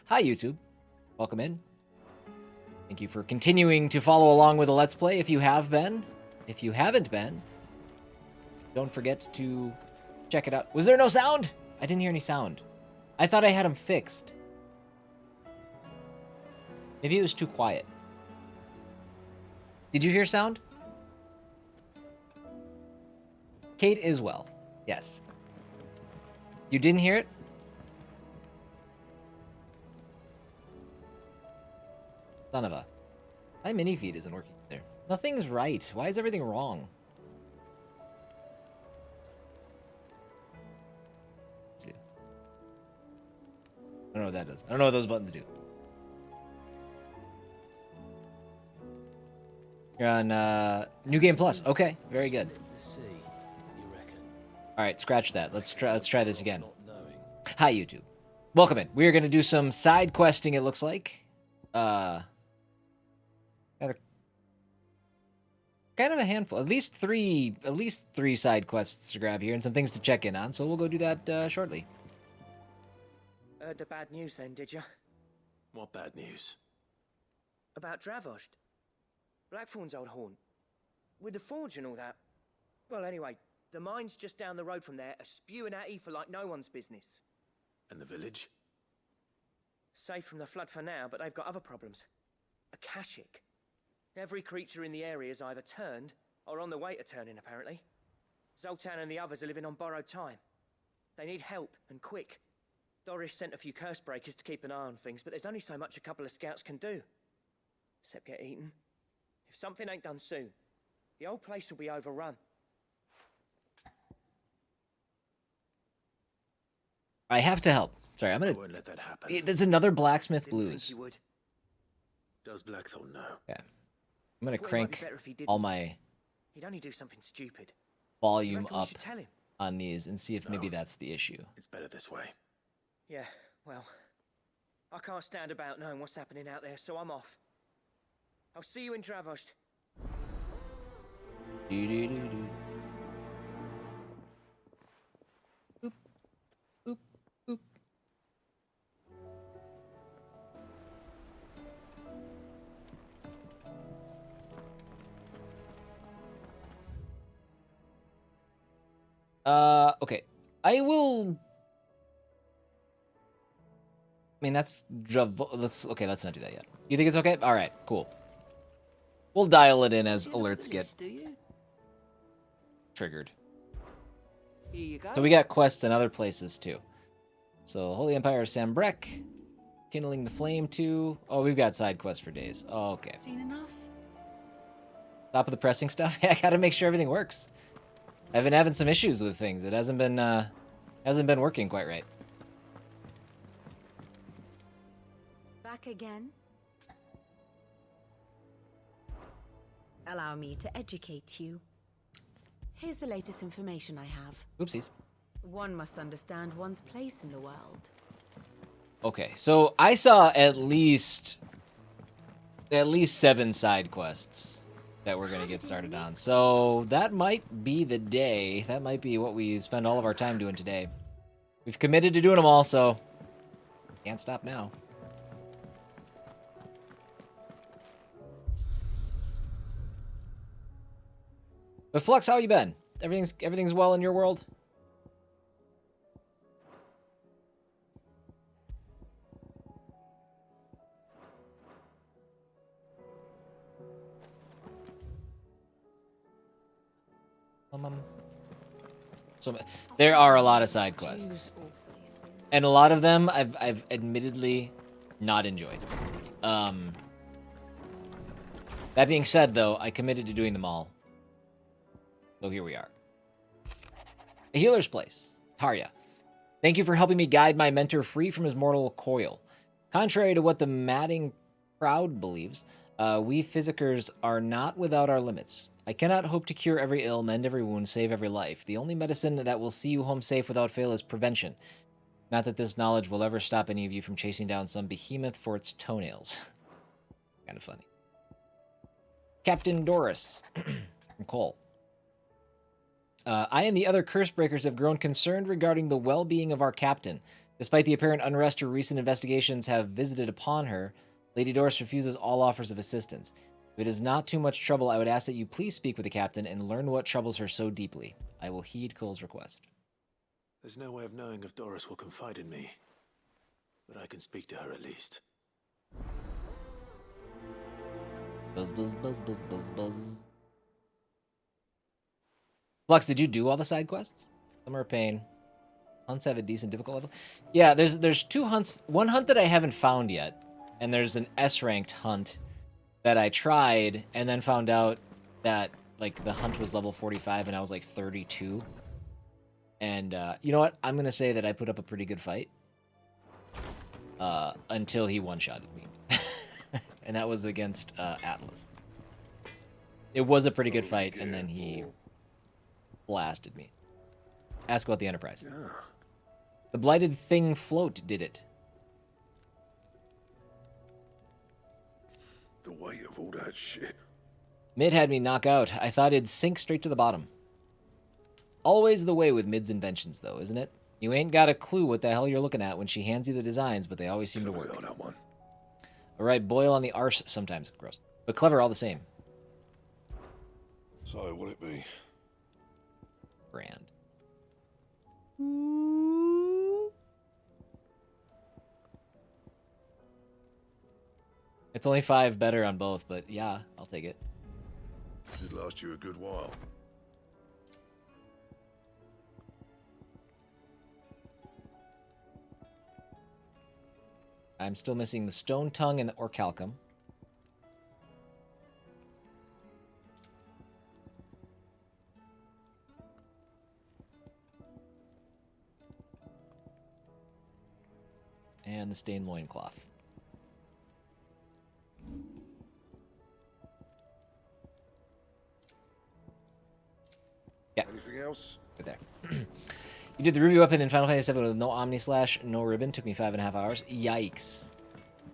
Hi, YouTube. Welcome in. Thank you for continuing to follow along with the Let's Play if you have been. If you haven't been, don't forget to check it out. Was there no sound? I didn't hear any sound. I thought I had them fixed. Maybe it was too quiet. Did you hear sound? Kate is well. Yes. You didn't hear it? Son of a... My mini feed isn't working there. Nothing's right. Why is everything wrong? Let's see. I don't know what that does. I don't know what those buttons do. You're on New Game Plus. Okay, very good. All right, scratch that. Let's try this again. Hi, YouTube. Welcome in. We are going to do some side questing. It looks like. Kind of a handful. At least three side quests to grab here and some things to check in on. So we'll go do that shortly. Heard the bad news then, did you? What bad news? About Dravost. Blackthorn's old haunt. With the forge and all that. Well, anyway, the mines just down the road from there are spewing out ether like no one's business. And the village? Safe from the flood for now, but they've got other problems. Akashic. Every creature in the area is either turned or on the way to turning, apparently. Zoltan and the others are living on borrowed time. They need help, and quick. Doris sent a few curse breakers to keep an eye on things, but there's only so much a couple of scouts can do. Except get eaten. If something ain't done soon, the old place will be overrun. I have to help. Sorry, I'm gonna... I won't let that happen. There's another Blacksmith Didn't think Blues. you would. Does Blackthorn know? Yeah. I'm gonna Thought it might be crank better if he didn't. all my He'd only do something stupid. volume Reckon we up should tell him? on these and see if maybe No. that's the issue. It's better this way. Yeah, well, I can't stand about knowing what's happening out there, so I'm off. I'll see you in Dravost. Do-do-do-do. Boop, boop, boop. Okay. I will... I mean, that's... Okay, let's not do that yet. You think it's okay? Alright, cool. We'll dial it in as alerts get triggered. Here you go. So we got quests in other places too. So Holy Empire of Sambrek, Kindling the Flame 2. Oh, we've got side quests for days. Oh, okay. Seen enough? Top of the pressing stuff. I gotta make sure everything works. I've been having some issues with things. It hasn't been working quite right. Back again? Allow me to educate you. Here's the latest information I have. Oopsies. One must understand one's place in the world. Okay, so I saw at least 7 side quests that we're gonna get started on. So that might be the day. That might be what we spend all of our time doing today. We've committed to doing them all, so can't stop now. But Flux, how you been? Everything's well in your world? So there are a lot of side quests, and a lot of them I've admittedly not enjoyed. That being said, though, I committed to doing them all. So here we are. A healer's place. Tarya. Thank you for helping me guide my mentor free from his mortal coil. Contrary to what the madding crowd believes, we physicers are not without our limits. I cannot hope to cure every ill, mend every wound, save every life. The only medicine that will see you home safe without fail is prevention. Not that this knowledge will ever stop any of you from chasing down some behemoth for its toenails. Kind of funny. Captain Doris. From Cole. I and the other curse breakers have grown concerned regarding the well-being of our captain. Despite the apparent unrest her recent investigations have visited upon her, Lady Doris refuses all offers of assistance. If it is not too much trouble, I would ask that you please speak with the captain and learn what troubles her so deeply. I will heed Cole's request. There's no way of knowing if Doris will confide in me, but I can speak to her at least. Buzz, buzz, buzz, buzz, buzz, buzz. Flux, did you do all the side quests? Summer of Pain. Hunts have a decent difficult level. Yeah, there's 2 hunts. One hunt that I haven't found yet, and there's an S-ranked hunt that I tried and then found out that like the hunt was level 45 and I was like 32. And you know what? I'm gonna say that I put up a pretty good fight until he one-shotted me, and that was against Atlas. It was a pretty good fight, and then he blasted me. Ask about the Enterprise. Yeah. The Blighted Thing float did it. The weight of all that shit. Mid had me knock out. I thought it'd sink straight to the bottom. Always the way with Mid's inventions, though, isn't it? You ain't got a clue what the hell you're looking at when she hands you the designs, but they always seem to work. That one. All right, boil on the arse sometimes. Gross. But clever all the same. So, will it be? Brand. It's only 5 better on both, but yeah, I'll take it. It'd last you a good while. I'm still missing the Stone Tongue and the Orichalcum. And the Stained Loincloth. Yeah. Anything else? Right there. You did the Ruby weapon in Final Fantasy VII with no Omni Slash, no ribbon. Took me 5.5 hours. Yikes!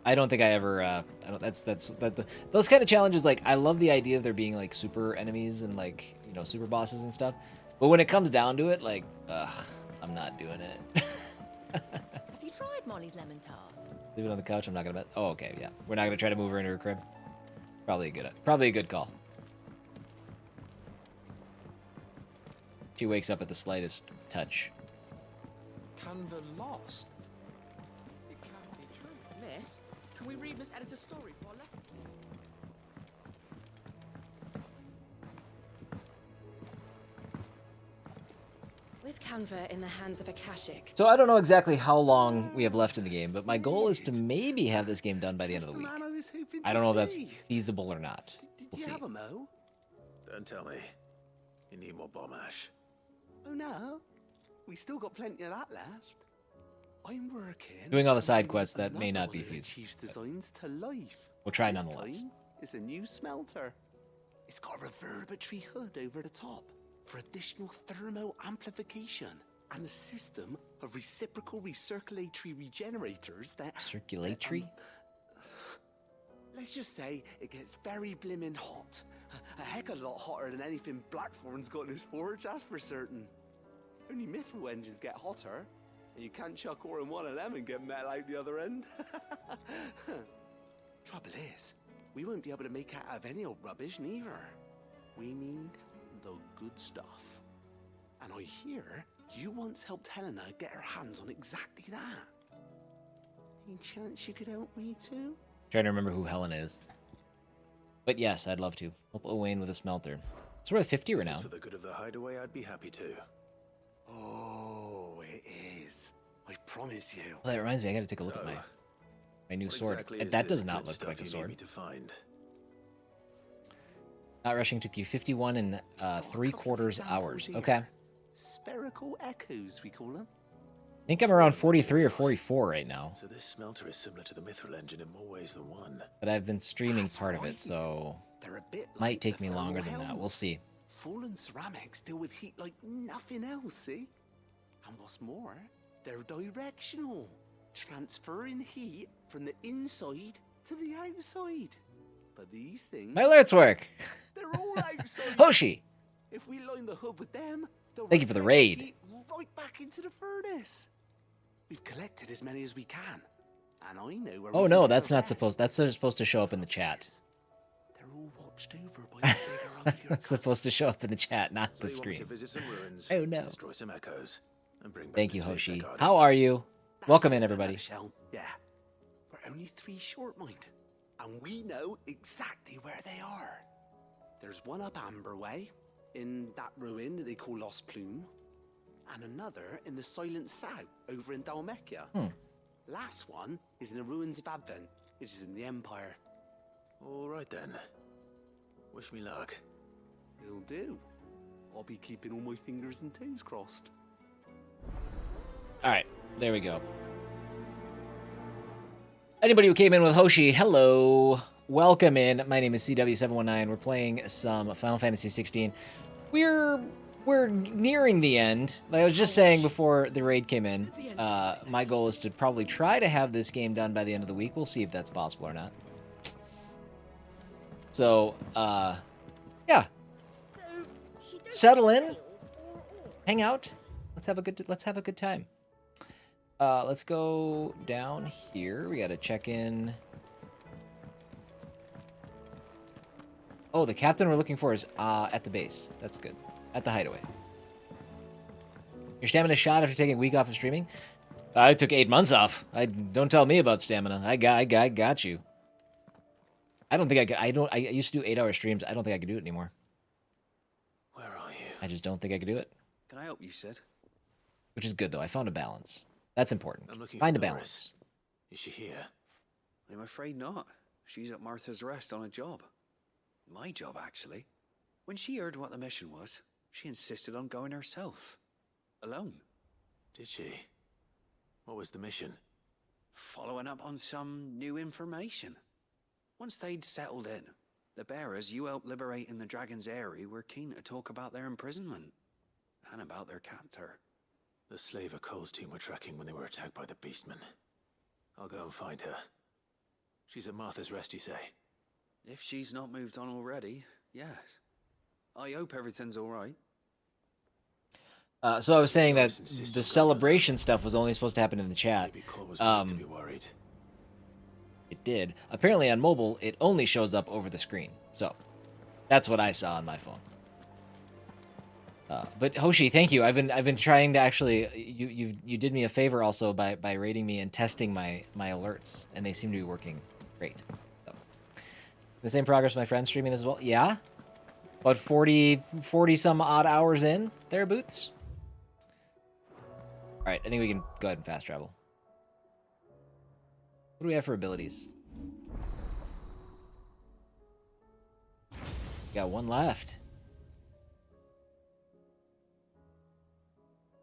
I don't think I ever. I don't. Those kind of challenges. Like, I love the idea of there being like super enemies and like super bosses and stuff. But when it comes down to it, like, I'm not doing it. Have you tried Molly's lemon tarts? Leave it on the couch. I'm not gonna bet. Oh, okay, yeah. We're not gonna try to move her into her crib. Probably a good call. She wakes up at the slightest touch. Canva lost. It can't be true. Miss, can we read Miss Editor's story for our lesson? With Canva in the hands of a Akashic. So I don't know exactly how long we have left in the game, but my goal is to maybe have this game done by the end of the week. I don't know if that's feasible or not. We'll see. Have a mo? Don't tell me. You need more bomb ash. Oh no, we still got plenty of that left. I'm working. Doing all the side on quests, that may another not be one of the feasible. Chief's designs to life. We'll try This nonetheless. time, it's a new smelter. It's got a reverberatory hood over the top for additional thermo amplification and a system of reciprocal recirculatory regenerators that. Circulatory? Let's just say it gets very blimmin' hot. A heck of a lot hotter than anything Blackthorn's got in his forge, that's for certain. Only mithril engines get hotter, and you can't chuck ore in one of them and get metal out the other end. Trouble is, we won't be able to make out of any old rubbish neither. We need the good stuff. And I hear you once helped Helena get her hands on exactly that. Any chance you could help me too? Trying to remember who Helen is. But yes, I'd love to. Help Owain with a smelter. It's worth 50 right now. For the good of the hideaway, I'd be happy to. Oh, it is. I promise you. Well, that reminds me, I gotta take a look at my new What sword. exactly is That this does not good look stuff like a you need sword. me to find? Not rushing took you 51 and Got a 3/4 couple of examples hours. here. Okay. Spherical echoes, we call them. I think I'm around 43 or 44 right now. So this smelter is similar to the mithril engine in more ways than one. But I've been streaming That's part of it, right. so They're a bit might like take the me thermal longer than that. helms. We'll see. Fallen ceramics deal with heat like nothing else, see? And what's more, they're directional, transferring heat from the inside to the outside. But these things, My alerts work! they're all outside. Hoshi! If we line the hub with them, they'll Thank you for the reflect raid. heat right back into the furnace. We've collected as many as we can. And I know where Oh we can no, get that's the not rest. supposed. That's supposed to show up in the chat. They're all watched over by the bigger, uglier That's supposed to show up in the chat, not So the you want me to screen. visit some ruins, Oh no. destroy some echoes, and bring back Thank the you, spheres they're Hoshi. guarding? How are you? That's Welcome it in, a everybody. nutshell. Yeah. We're only 3 short, mind. And we know exactly where they are. There's one up Amber Way, in that ruin that they call Lost Plume, and another in the Silent South, over in Dalmekia. Last one is in the ruins of Advent, which is in the Empire. All right then. Wish me luck. It'll do. I'll be keeping all my fingers and toes crossed. All right, there we go. Anybody who came in with Hoshi, hello. Welcome in. My name is CW719. We're playing some Final Fantasy XVI. We're nearing the end. Like I was just saying before the raid came in, my goal is to probably try to have this game done by the end of the week. We'll see if that's possible or not. So, yeah. Settle in, hang out. Let's have a good time. Let's go down here. We gotta check in. Oh, the captain we're looking for is at the base. That's good. At the hideaway. Your stamina shot after taking a week off of streaming? I took 8 months off. Don't tell me about stamina. I got you. I don't think I could. I used to do 8-hour streams. I don't think I could do it anymore. Where are you? I just don't think I could do it. Can I help you, Sid? Which is good though. I found a balance. That's important. I'm looking Find for a Doris. balance. Is she here? I'm afraid not. She's at Martha's Rest on a job. My job, actually. When she heard what the mission was, she insisted on going herself. Alone. Did she? What was the mission? Following up on some new information. Once they'd settled in, the bearers you helped liberate in the Dragon's Eyrie were keen to talk about their imprisonment. And about their captor. The slaver Cole's team were tracking when they were attacked by the Beastmen. I'll go and find her. She's at Martha's Rest, you say? If she's not moved on already, yes. I hope everything's all right. So I was saying that Doris insists the on going celebration stuff was only supposed to happen in the chat. Maybe Cole was right to be worried. It did. Apparently on mobile, it only shows up over the screen. So that's what I saw on my phone. But Hoshi, thank you. I've been trying to actually. You did me a favor also by rating me and testing my alerts, and they seem to be working great. So, the same progress my friend's streaming as well. Yeah, about 40 some odd hours in there, Boots. All right, I think we can go ahead and fast travel. What do we have for abilities? We got one left.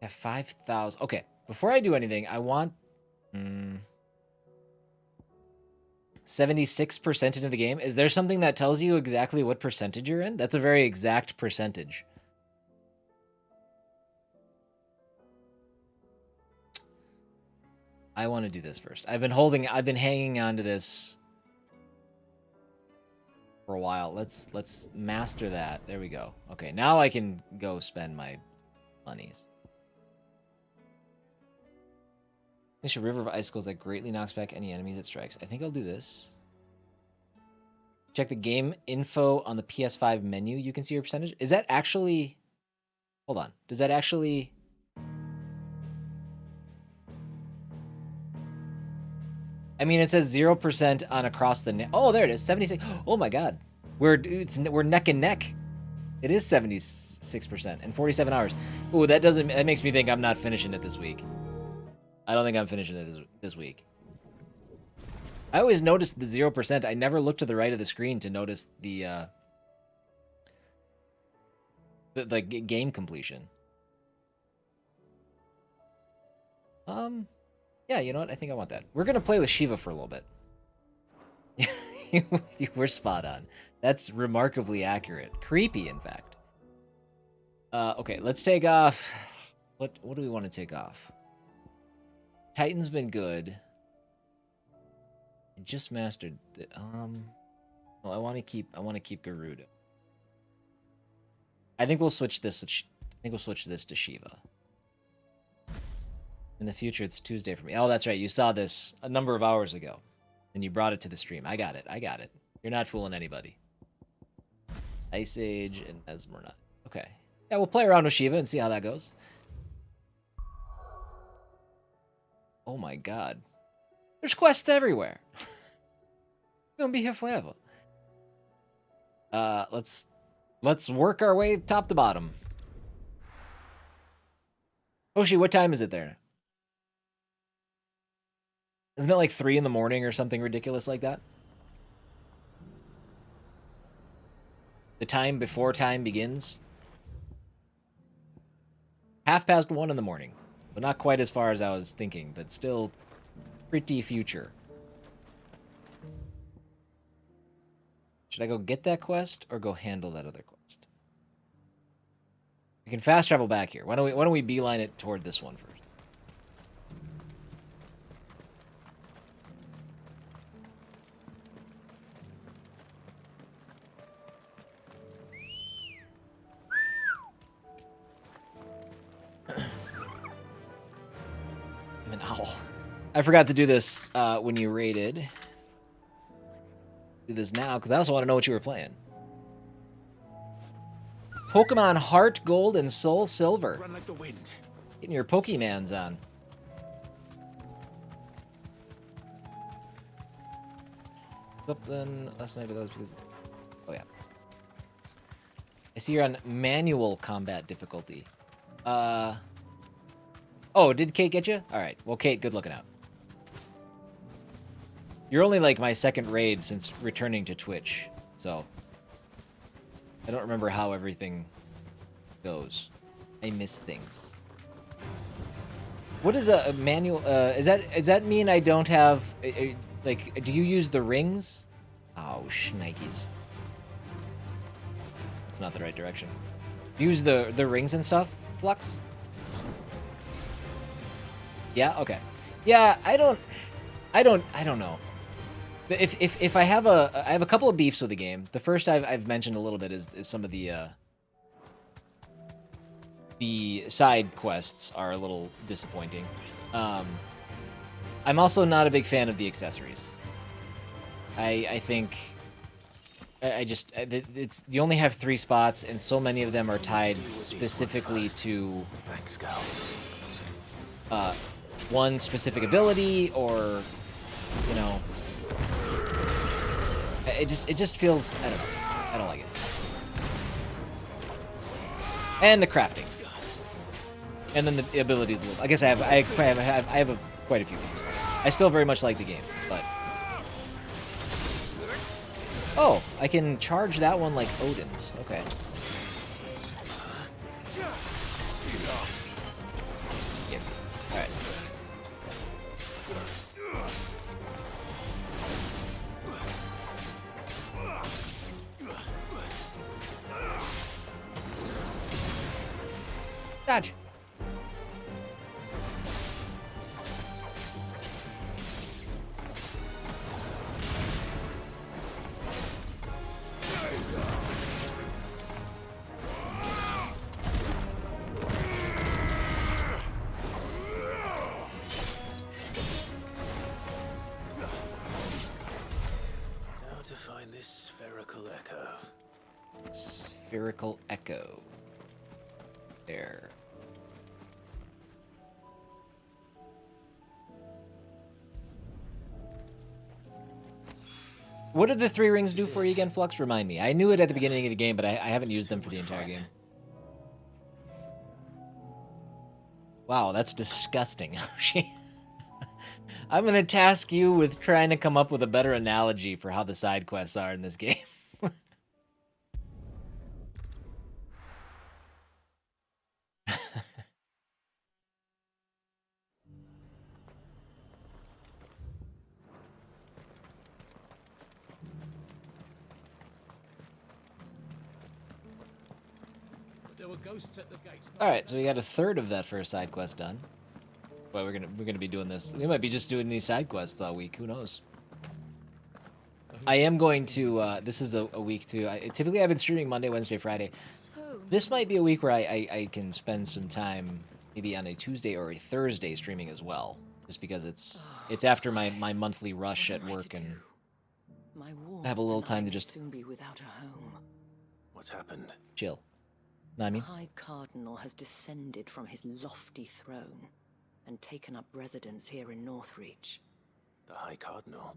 I have 5,000. Okay, before I do anything, I want 76% into the game. Is there something that tells you exactly what percentage you're in? That's a very exact percentage. I want to do this first. I've been hanging on to this for a while. Let's master that. There we go. Okay, now I can go spend my monies. Finish a river of icicles that greatly knocks back any enemies it strikes. I think I'll do this. Check the game info on the PS5 menu. You can see your percentage. Is that actually... Hold on. Does that actually... I mean, it says 0% on across the net. Oh, there it is. 76. Oh my god. We're neck and neck. It is 76% in 47 hours. Ooh, that makes me think I'm not finishing it this week. I don't think I'm finishing it this week. I always noticed the 0%. I never looked to the right of the screen to notice the game completion. Yeah, you know what? I think I want that. We're gonna play with Shiva for a little bit. We're spot on. That's remarkably accurate. Creepy, in fact. Okay, let's take off. What do we want to take off? Titan's been good. I just mastered the, well, I want to keep Garuda. I think we'll switch this to Shiva. In the future, it's Tuesday for me. Oh, that's right. You saw this a number of hours ago, and you brought it to the stream. I got it. I got it. You're not fooling anybody. Ice Age and Esmeralda. Okay. Yeah, we'll play around with Shiva and see how that goes. Oh my god. There's quests everywhere. We're gonna be here forever. Let's work our way top to bottom. Hoshi, what time is it there? Isn't it like 3 in the morning or something ridiculous like that? The time before time begins? 1:30 in the morning. But not quite as far as I was thinking, but still pretty future. Should I go get that quest or go handle that other quest? We can fast travel back here. Why don't we beeline it toward this one first? I'm an owl. I forgot to do this when you raided. Do this now because I also want to know what you were playing. Pokemon Heart Gold and Soul Silver. Run like the wind. Getting your Pokemans on. Then last night, but that was because. Oh yeah. I see you're on manual combat difficulty. Oh, did Kate get you? All right. Well, Kate, good looking out. You're only like my second raid since returning to Twitch, so I don't remember how everything goes. I miss things. What is a manual? Does that mean I don't have like? Do you use the rings? Oh, shnikes. That's not the right direction. Use the rings and stuff, Flux. Yeah. Okay. Yeah. I don't know. If I have a couple of beefs with the game. The first I've mentioned a little bit is some of the side quests are a little disappointing. I'm also not a big fan of the accessories. I think it's you only have 3 spots and so many of them are tied specifically to one specific ability or you know. It just feels, I don't know. I don't like it. And the crafting. And then the abilities a little. I guess I have quite a few games. I still very much like the game, but oh, I can charge that one like Odin's. Okay. Gets it. All right. Dodge. Now to find this spherical echo. Spherical echo. There. What did the 3 rings do for you again, Flux? Remind me. I knew it at the beginning of the game, but I haven't used them for the entire game. Wow, that's disgusting. I'm gonna task you with trying to come up with a better analogy for how the side quests are in this game. There were ghosts at the gates. All right, so we got a third of that first side quest done. Well, we're gonna be doing this. We might be just doing these side quests all week. Who knows? I am going to. This is a week too. Typically, I've been streaming Monday, Wednesday, Friday. This might be a week where I can spend some time maybe on a Tuesday or a Thursday streaming as well, just because it's after my monthly rush What at am I work to and do? My I have a little wards time to benign just soon be without a home. What's happened? chill. Know what I The mean? High Cardinal has descended from his lofty throne and taken up residence here in Northreach. The High Cardinal.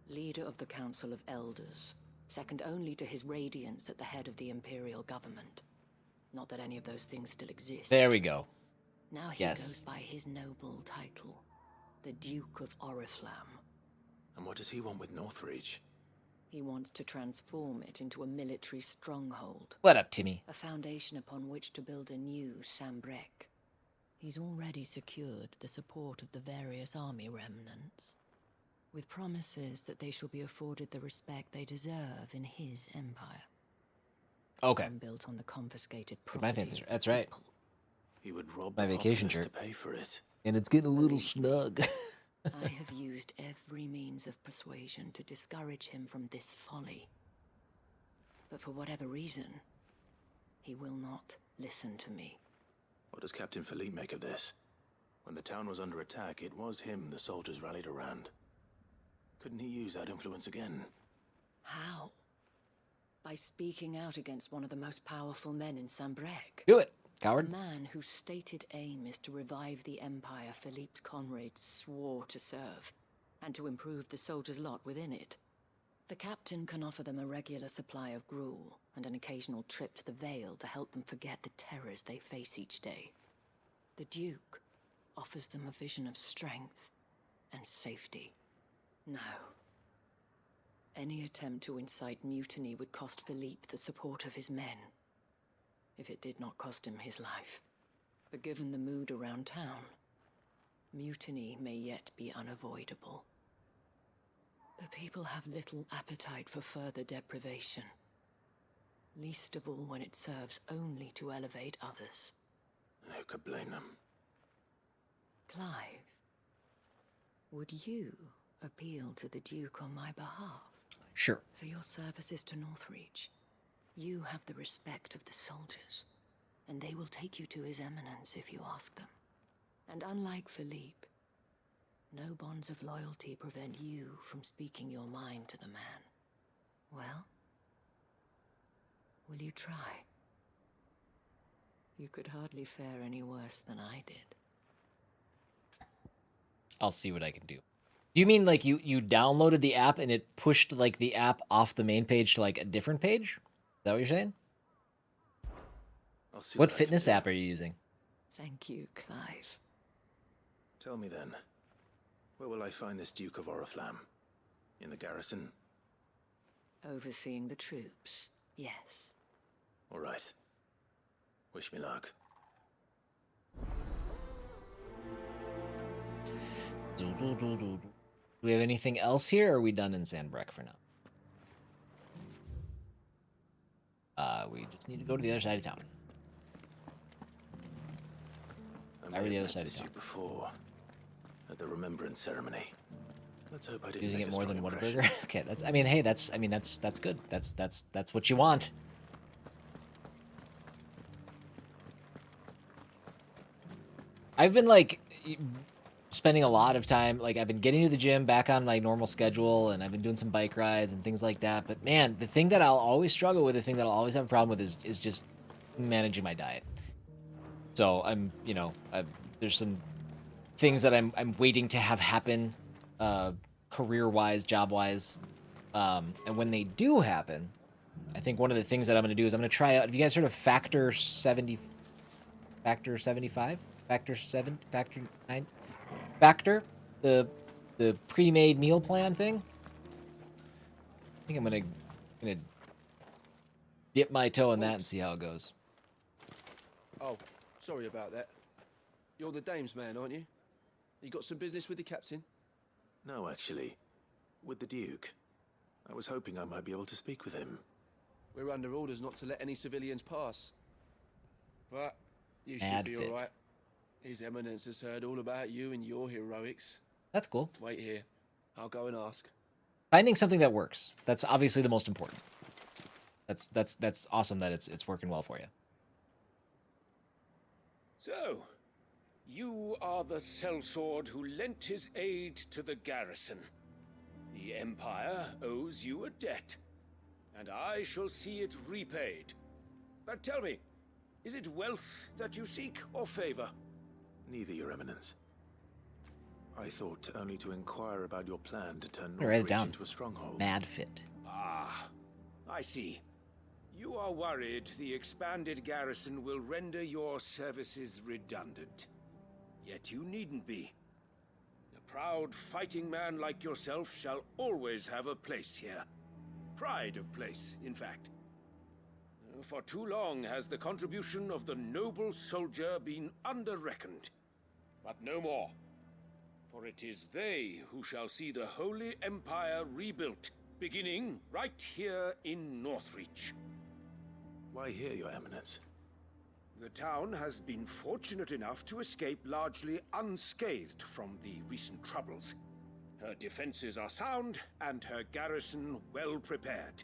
Leader of the Council of Elders, second only to his Radiance at the head of the Imperial government. Not that any of those things still exist. There we go. Now he Yes. goes by his noble title, the Duke of Oriflamme. And what does he want with Northreach? He wants to transform it into a military stronghold, What up, Timmy? a foundation upon which to build a new Sambrek. He's already secured the support of the various army remnants, with promises that they shall be afforded the respect they deserve in his empire. Okay. One built on the confiscated My property. fancy shirt. of the That's right. people. He would rob My the vacation populace shirt. to pay for it. And it's getting a little snug. I have used every means of persuasion to discourage him from this folly. But for whatever reason, he will not listen to me. What does Captain Philippe make of this? When the town was under attack, it was him the soldiers rallied around. Couldn't he use that influence again? How? By speaking out against one of the most powerful men in Sambrek. Do it, A coward. man whose stated aim is to revive the empire Philippe's comrades swore to serve, and to improve the soldiers' lot within it. The captain can offer them a regular supply of gruel, and an occasional trip to the Vale to help them forget the terrors they face each day. The Duke offers them a vision of strength and safety. No. Any attempt to incite mutiny would cost Philippe the support of his men, if it did not cost him his life. But given the mood around town, mutiny may yet be unavoidable. The people have little appetite for further deprivation, least of all when it serves only to elevate others. And who could blame them? Clive, would you appeal to the Duke on my behalf? Sure. For your services to Northreach, you have the respect of the soldiers, and they will take you to His Eminence if you ask them. And unlike Philippe, no bonds of loyalty prevent you from speaking your mind to the man. Well, will you try? You could hardly fare any worse than I did. I'll see what I can do. Do you mean like you downloaded the app and it pushed like the app off the main page to like a different page? Is that what you're saying? I'll see What I can fitness do. app are you using? Thank you, Clive. Tell me then, where will I find this Duke of Oriflamme? In the garrison? Overseeing the troops, yes. All right. Wish me luck. Do we have anything else here, or are we done in Sandbreck for now? We just need to go to the other side of town. I Why were may the have other side met of this town? Duke before, at the remembrance ceremony. Let's hope I didn't Using make it a more strong than one impression. burger. Okay, that's. I mean, hey, that's good. That's what you want. I've been like spending a lot of time. Like I've been getting to the gym back on my normal schedule, and I've been doing some bike rides and things like that. But man, the thing that I'll always struggle with, the thing that I'll always have a problem with, is just managing my diet. So I'm, there's some things that I'm waiting to have happen, career-wise, job-wise, and when they do happen, I think one of the things that I'm going to do is I'm going to try out. Have you guys heard of Factor 70, Factor 75, Factor 7, Factor 9, Factor, the pre-made meal plan thing? I think I'm gonna dip my toe in that and see how it goes. Oh, sorry about that. You're the dame's man, aren't you? You got some business with the captain? No, actually. With the Duke. I was hoping I might be able to speak with him. We're under orders not to let any civilians pass. But you Mad should be fit. all right. His Eminence has heard all about you and your heroics. That's cool. Wait here. I'll go and ask. Finding something that works. That's obviously the most important. That's awesome that it's working well for you. So, you are the sellsword who lent his aid to the garrison. The Empire owes you a debt, and I shall see it repaid. But tell me, is it wealth that you seek, or favor? Neither, Your Eminence. I thought only to inquire about your plan to turn Write it Northreach down. into a stronghold. Mad fit. Ah, I see. You are worried the expanded garrison will render your services redundant. Yet you needn't be. A proud fighting man like yourself shall always have a place here. Pride of place, in fact. For too long has the contribution of the noble soldier been under-reckoned. But no more. For it is they who shall see the Holy Empire rebuilt, beginning right here in Northreach. Why here, Your Eminence? The town has been fortunate enough to escape largely unscathed from the recent troubles. Her defenses are sound, and her garrison well prepared.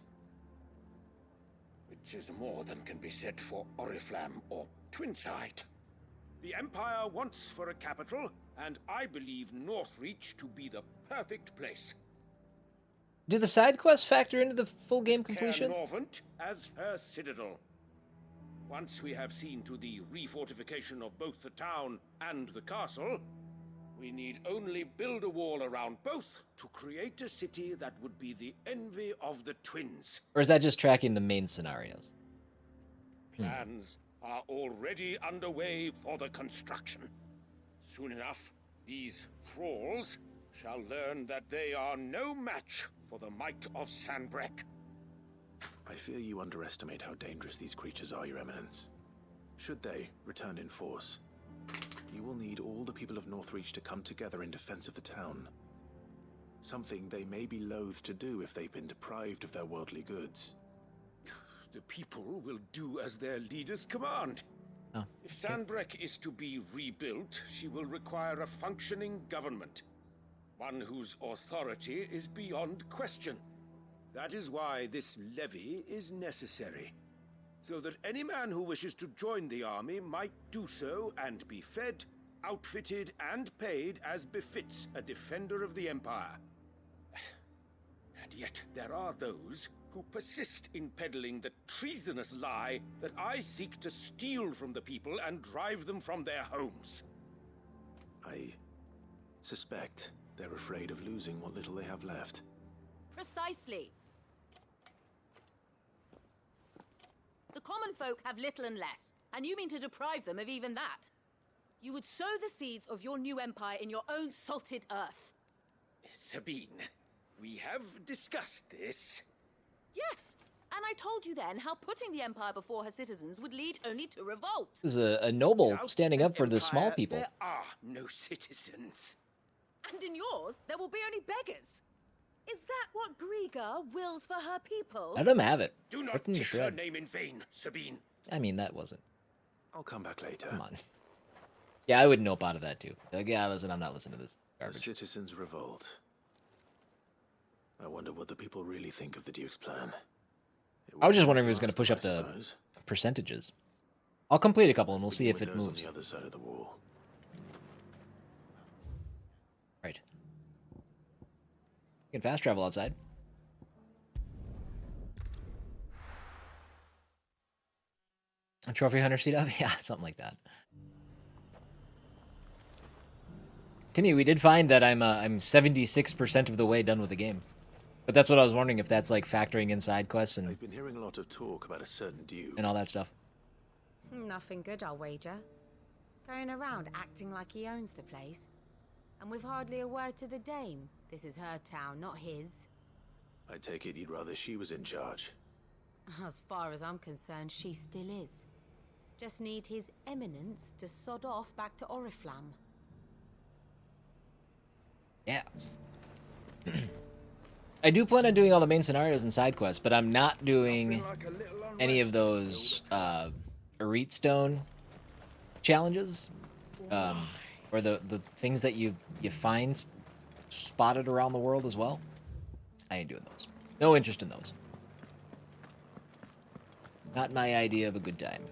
Which is more than can be said for Oriflamme or Twinside. The Empire wants for a capital, and I believe Northreach to be the perfect place. Do the side quests factor into the full game Caer completion? Norvant as her citadel. Once we have seen to the refortification of both the town and the castle, we need only build a wall around both to create a city that would be the envy of the twins. Or is that just tracking the main scenarios? Plans are already underway for the construction. Soon enough, these thralls shall learn that they are no match for the might of Sanbreque. I fear you underestimate how dangerous these creatures are, Your Eminence. Should they return in force, you will need all the people of Northreach to come together in defense of the town. Something they may be loath to do if they've been deprived of their worldly goods. The people will do as their leaders command. Oh, If Sanbreque is to be rebuilt, she will require a functioning government. One whose authority is beyond question. That is why this levy is necessary. So that any man who wishes to join the army might do so and be fed, outfitted, and paid as befits a defender of the Empire. And yet there are those who persist in peddling the treasonous lie that I seek to steal from the people and drive them from their homes. I suspect they're afraid of losing what little they have left. Precisely. The common folk have little and less, and you mean to deprive them of even that. You would sow the seeds of your new empire in your own salted earth. Sabine, we have discussed this. Yes, and I told you then how putting the empire before her citizens would lead only to revolt. This is a noble Without standing an up for the small empire, people. There are no citizens. And in yours, there will be only beggars. Is that what Griga wills for her people? Let them have it. Do Rip not them to take her shreds. name in vain, Sabine. I mean, that wasn't. I'll come back later. Come on. Yeah, I would nope out of that too. Like, yeah, listen, I'm not listening to this The garbage. citizens revolt. I wonder what the people really think of the Duke's plan. I was just wondering if it was going to push up the Suppose. percentages. I'll complete a couple and we'll Let's see if begin it with those moves. on the other side of the wall. Right. You can fast travel outside. A trophy hunter seat up? Yeah, something like that. Timmy, we did find that I'm 76% of the way done with the game. But that's what I was wondering, if that's like factoring in side quests and I've been hearing a lot of talk about a certain Duke. all that stuff. Nothing good, I'll wager. Going around acting like he owns the place. And with hardly a word to the dame. This is her town, not his. I take it you'd rather she was in charge. As far as I'm concerned, she still is. Just need his eminence to sod off back to Oriflamme. Yeah. I do plan on doing all the main scenarios and side quests, but I'm not doing any of those Arete Stone challenges, or the things that you find spotted around the world as well. I ain't doing those. No interest in those. Not my idea of a good time.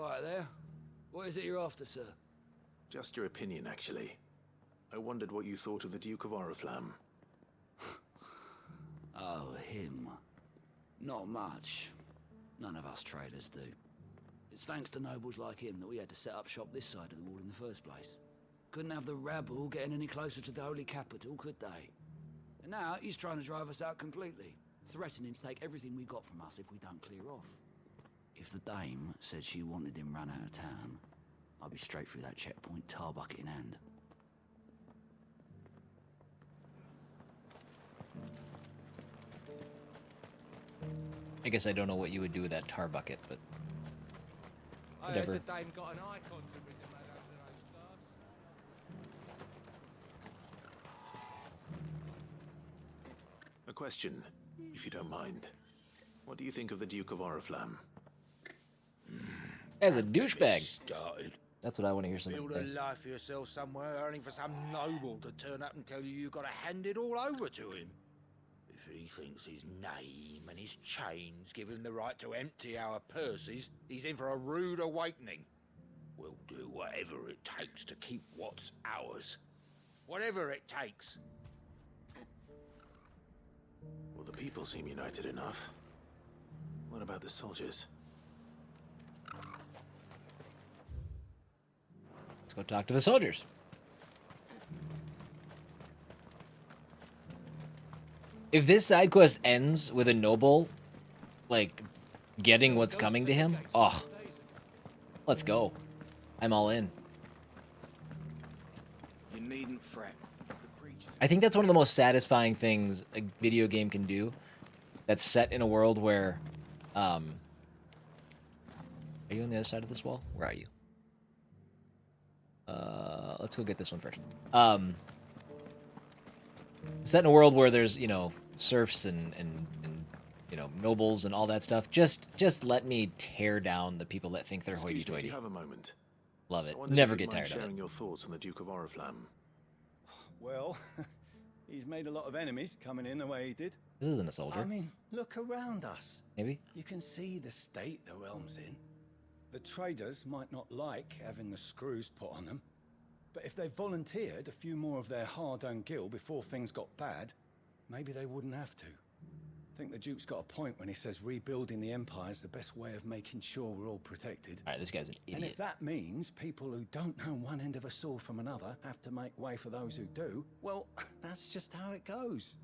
quiet there. What is it you're after, sir? Just your opinion, actually. I wondered what you thought of the Duke of Oriflamme. Oh, him. Not much. None of us traders do. It's thanks to nobles like him that we had to set up shop this side of the wall in the first place. Couldn't have the rabble getting any closer to the holy capital, could they? And now he's trying to drive us out completely, threatening to take everything we got from us if we don't clear off. If the dame said she wanted him run out of town, I'd be straight through that checkpoint, tar bucket in hand. I guess I don't know what you would do with that tar bucket, but whatever. I heard the dame got an icon to rid the man out of those guards. A question, if you don't mind. What do you think of the Duke of Oriflamme? As a douchebag. Started. That's what I want to hear somebody Build a say. life for yourself somewhere, earning for some noble to turn up and tell you got to hand it all over to him. If he thinks his name and his chains give him the right to empty our purses, he's in for a rude awakening. We'll do whatever it takes to keep what's ours. Whatever it takes. Well, the people seem united enough. What about the soldiers? Let's go talk to the soldiers. If this side quest ends with a noble, like, getting what's coming to him, oh, let's go. I'm all in. You needn't fret. I think that's one of the most satisfying things a video game can do. That's set in a world where, are you on the other side of this wall? Where are you? Let's go get this one first. Set in a world where there's, you know, serfs and you know, nobles and all that stuff. Just let me tear down the people that think they're Excuse me, do hoity-toity. you have a moment? Love it. I wondered Never if you'd get mind tired of sharing it. your thoughts on the Duke of Oriflamme. Well, he's made a lot of enemies coming in the way he did. This isn't a soldier. I mean, look around us. Maybe? You can see the state the realm's in. The traders might not like having the screws put on them, but if they volunteered a few more of their hard-earned gil before things got bad, maybe they wouldn't have to. I think the Duke's got a point when he says rebuilding the Empire is the best way of making sure we're all protected. All right, this guy's an And idiot. if that means people who don't know one end of a sword from another have to make way for those who do, well, that's just how it goes.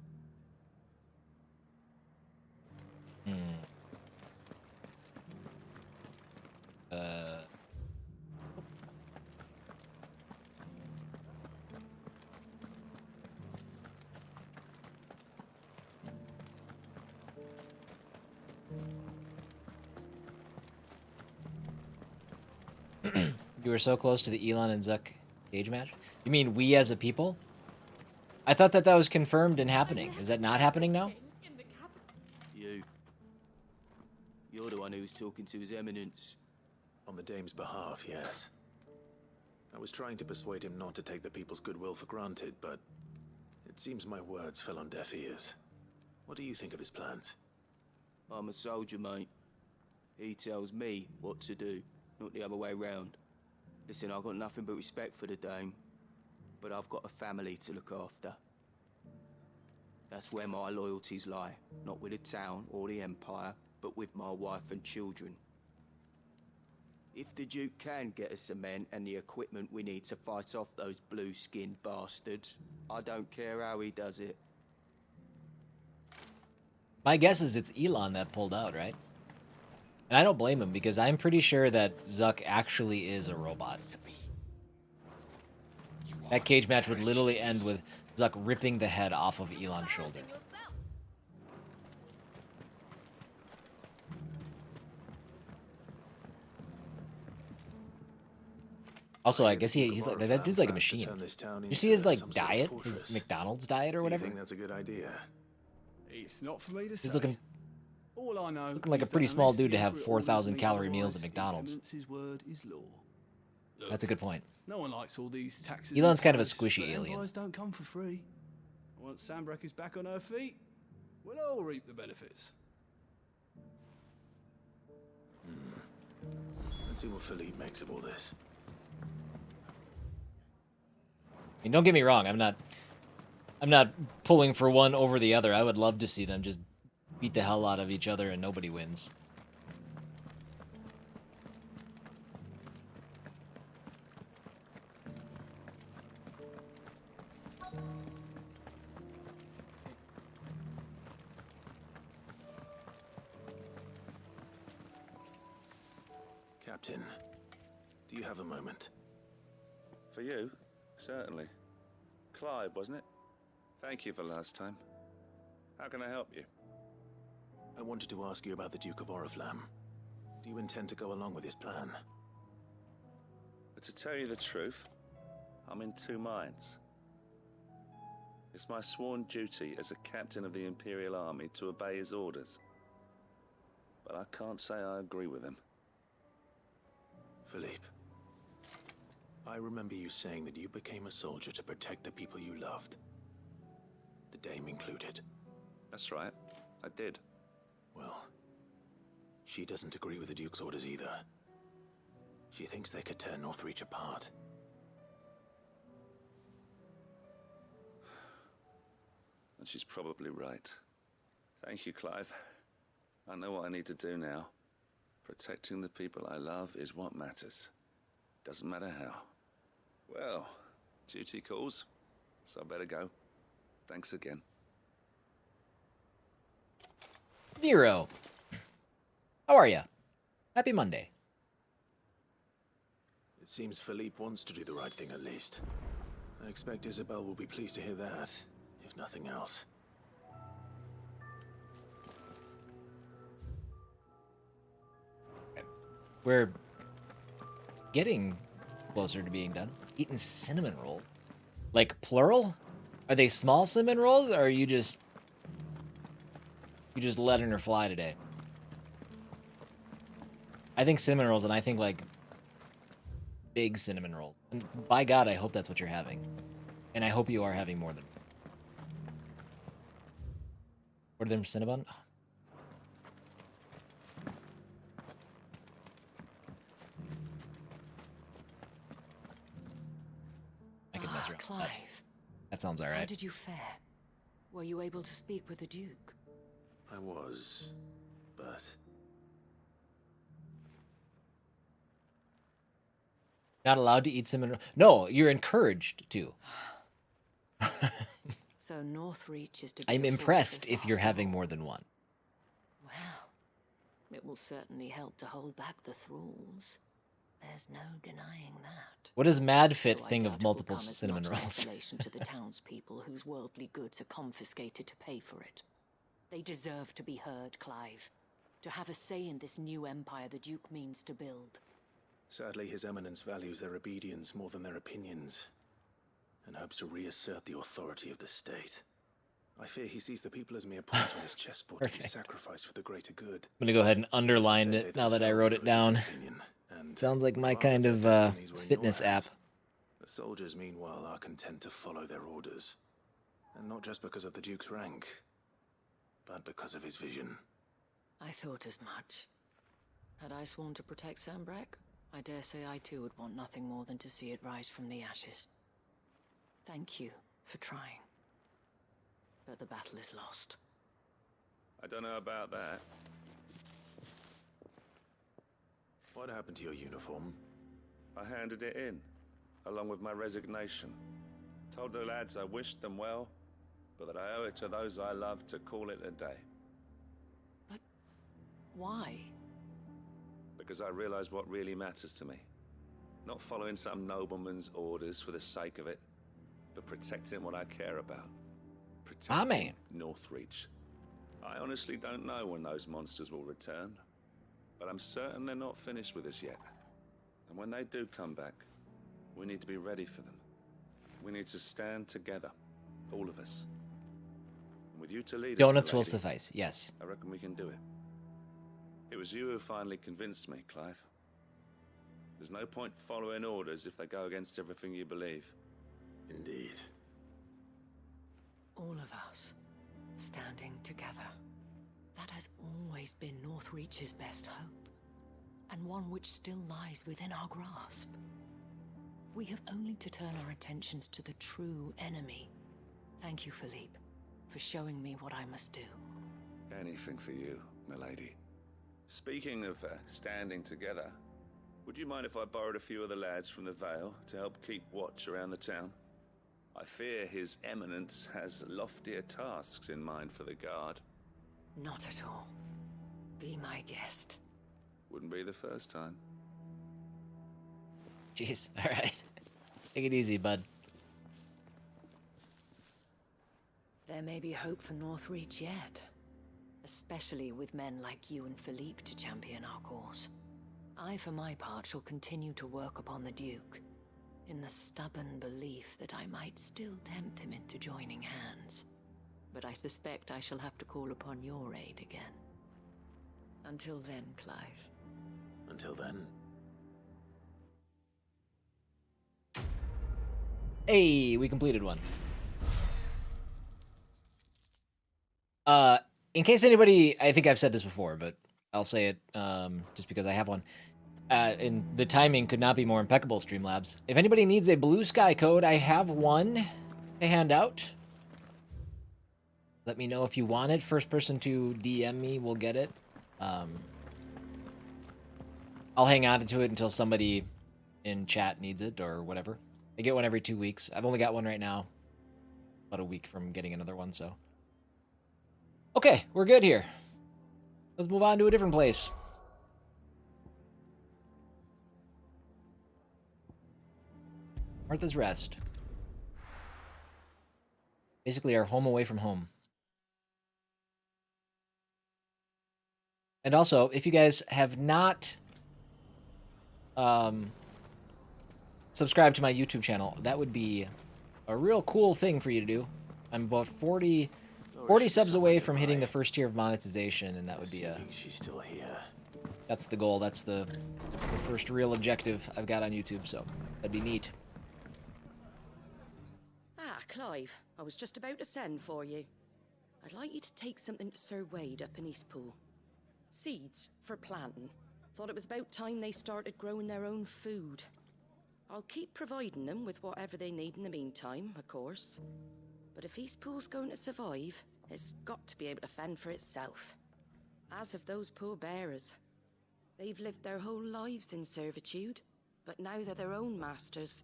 You were so close to the Elon and Zuck cage match? You mean we as a people? I thought that was confirmed and happening. Is that not happening now? You're the one who was talking to His Eminence. On the dame's behalf, yes. I was trying to persuade him not to take the people's goodwill for granted, but it seems my words fell on deaf ears. What do you think of his plans? I'm a soldier, mate. He tells me what to do, not the other way round. Listen, I've got nothing but respect for the dame, but I've got a family to look after. That's where my loyalties lie, not with the town or the Empire, but with my wife and children. If the Duke can get us the men and the equipment we need to fight off those blue-skinned bastards, I don't care how he does it. My guess is it's Elon that pulled out, right? And I don't blame him, because I'm pretty sure that Zuck actually is a robot. That cage match would literally end with Zuck ripping the head off of Elon's shoulder. Also, I guess he's like, that dude's like a machine. You see his like diet, his McDonald's diet or whatever? I think that's a good idea. It's not for me to say. He's looking All I know like a is pretty that small unless dude the to have Emperor 4,000 orders me calorie meals at otherwise, McDonald's. His Eminence's word is law. Look, That's a good point. no one likes all these taxes. Elon's and kind of a tariffs, squishy but alien. empires don't come for free. Once Sandbreak is back on her feet, we'll all reap the benefits. Let's see what Philippe makes of all this. I mean, don't get me wrong. I'm not pulling for one over the other. I would love to see them just beat the hell out of each other and nobody wins. Captain, do you have a moment? For you? Certainly. Clive, wasn't it? Thank you for last time. How can I help you? I wanted to ask you about the Duke of Oriflamme. Do you intend to go along with his plan? But to tell you the truth, I'm in two minds. It's my sworn duty as a captain of the Imperial Army to obey his orders. But I can't say I agree with him. Philippe, I remember you saying that you became a soldier to protect the people you loved. The Dame included. That's right, I did. Well, she doesn't agree with the Duke's orders either. She thinks they could tear Northreach apart. And she's probably right. Thank you, Clive. I know what I need to do now. Protecting the people I love is what matters. Doesn't matter how. Well, duty calls, so I better go. Thanks again. Nero, how are you? Happy Monday. It seems Philippe wants to do the right thing at least. I expect Isabel will be pleased to hear that, if nothing else. We're getting closer to being done. Eating cinnamon roll. Like plural? Are they small cinnamon rolls, or are you just letting her fly today? I think cinnamon rolls, and I think like big cinnamon rolls. And by God, I hope that's what you're having. And I hope you are having more than. What are them, Cinnabon? Oh. I can mess around. Clive. That sounds alright. How did you fare? Were you able to speak with the Duke? I was, but... Not allowed to eat cinnamon. No, you're encouraged to. So Northreach is to be I'm a impressed fortress if you're after having all. more than one. Well, it will certainly help to hold back the thralls. There's no denying that. What does MadFit Though I think doubt of it will multiple come as cinnamon much rolls? consolation to the townspeople whose worldly goods are confiscated to pay for it. They deserve to be heard, Clive. To have a say in this new empire the Duke means to build. Sadly, His Eminence values their obedience more than their opinions, and hopes to reassert the authority of the state. I fear he sees the people as mere pawns on his chessboard to be sacrificed for the greater good. I'm gonna go ahead and underline it now that I wrote it down. Sounds like my kind of fitness app. The soldiers, meanwhile, are content to follow their orders. And not just because of the Duke's rank, but because of his vision. I thought as much. Had I sworn to protect Sambrack, I dare say I too would want nothing more than to see it rise from the ashes. Thank you for trying. But the battle is lost. I don't know about that. What happened to your uniform? I handed it in, along with my resignation. Told the lads I wished them well, but that I owe it to those I love to call it a day. But why? Because I realize what really matters to me. Not following some nobleman's orders for the sake of it, but protecting what I care about. Protecting Northreach. I honestly don't know when those monsters will return, but I'm certain they're not finished with us yet. And when they do come back, we need to be ready for them. We need to stand together, all of us. And with you to lead us, Donuts will milady, suffice, yes. I reckon we can do it. It was you who finally convinced me, Clive. There's no point following orders if they go against everything you believe. Indeed. All of us, standing together. That has always been Northreach's best hope. and one which still lies within our grasp. We have only to turn our attentions to the true enemy. Thank you, Philippe, for showing me what I must do. Anything for you, milady. Speaking of standing together, would you mind if I borrowed a few of the lads from the Vale to help keep watch around the town? I fear His Eminence has loftier tasks in mind for the guard. Not at all. Be my guest. Wouldn't be the first time. Jeez, alright. Take it easy, bud. There may be hope for Northreach yet. Especially with men like you and Philippe to champion our cause. I, for my part, shall continue to work upon the Duke, in the stubborn belief that I might still tempt him into joining hands. But I suspect I shall have to call upon your aid again. Until then, Clive. Until then. Hey, we completed one. In case anybody, I think I've said this before, but I'll say it just because I have one. And the timing could not be more impeccable, Streamlabs. If anybody needs a Blue Sky code, I have one to hand out. Let me know if you want it. First person to DM me will get it. I'll hang on to it until somebody in chat needs it or whatever. I get one every 2 weeks. I've only got one right now. About a week from getting another one, so. Okay, we're good here. Let's move on to a different place. Martha's Rest. Basically our home away from home. And also, if you guys have not subscribed to my YouTube channel, that would be a real cool thing for you to do. I'm about 40 subs away from hitting the first tier of monetization, and that would be She's still here. That's the goal. That's the first real objective I've got on YouTube, so that'd be neat. Ah, Clive, I was just about to send for you. I'd like you to take something to Sir Wade up in Eastpool. Seeds for planting. Thought it was about time they started growing their own food. I'll keep providing them with whatever they need in the meantime, of course. But if Eastpool's going to survive, it's got to be able to fend for itself. As of those poor bearers. They've lived their whole lives in servitude, but now they're their own masters.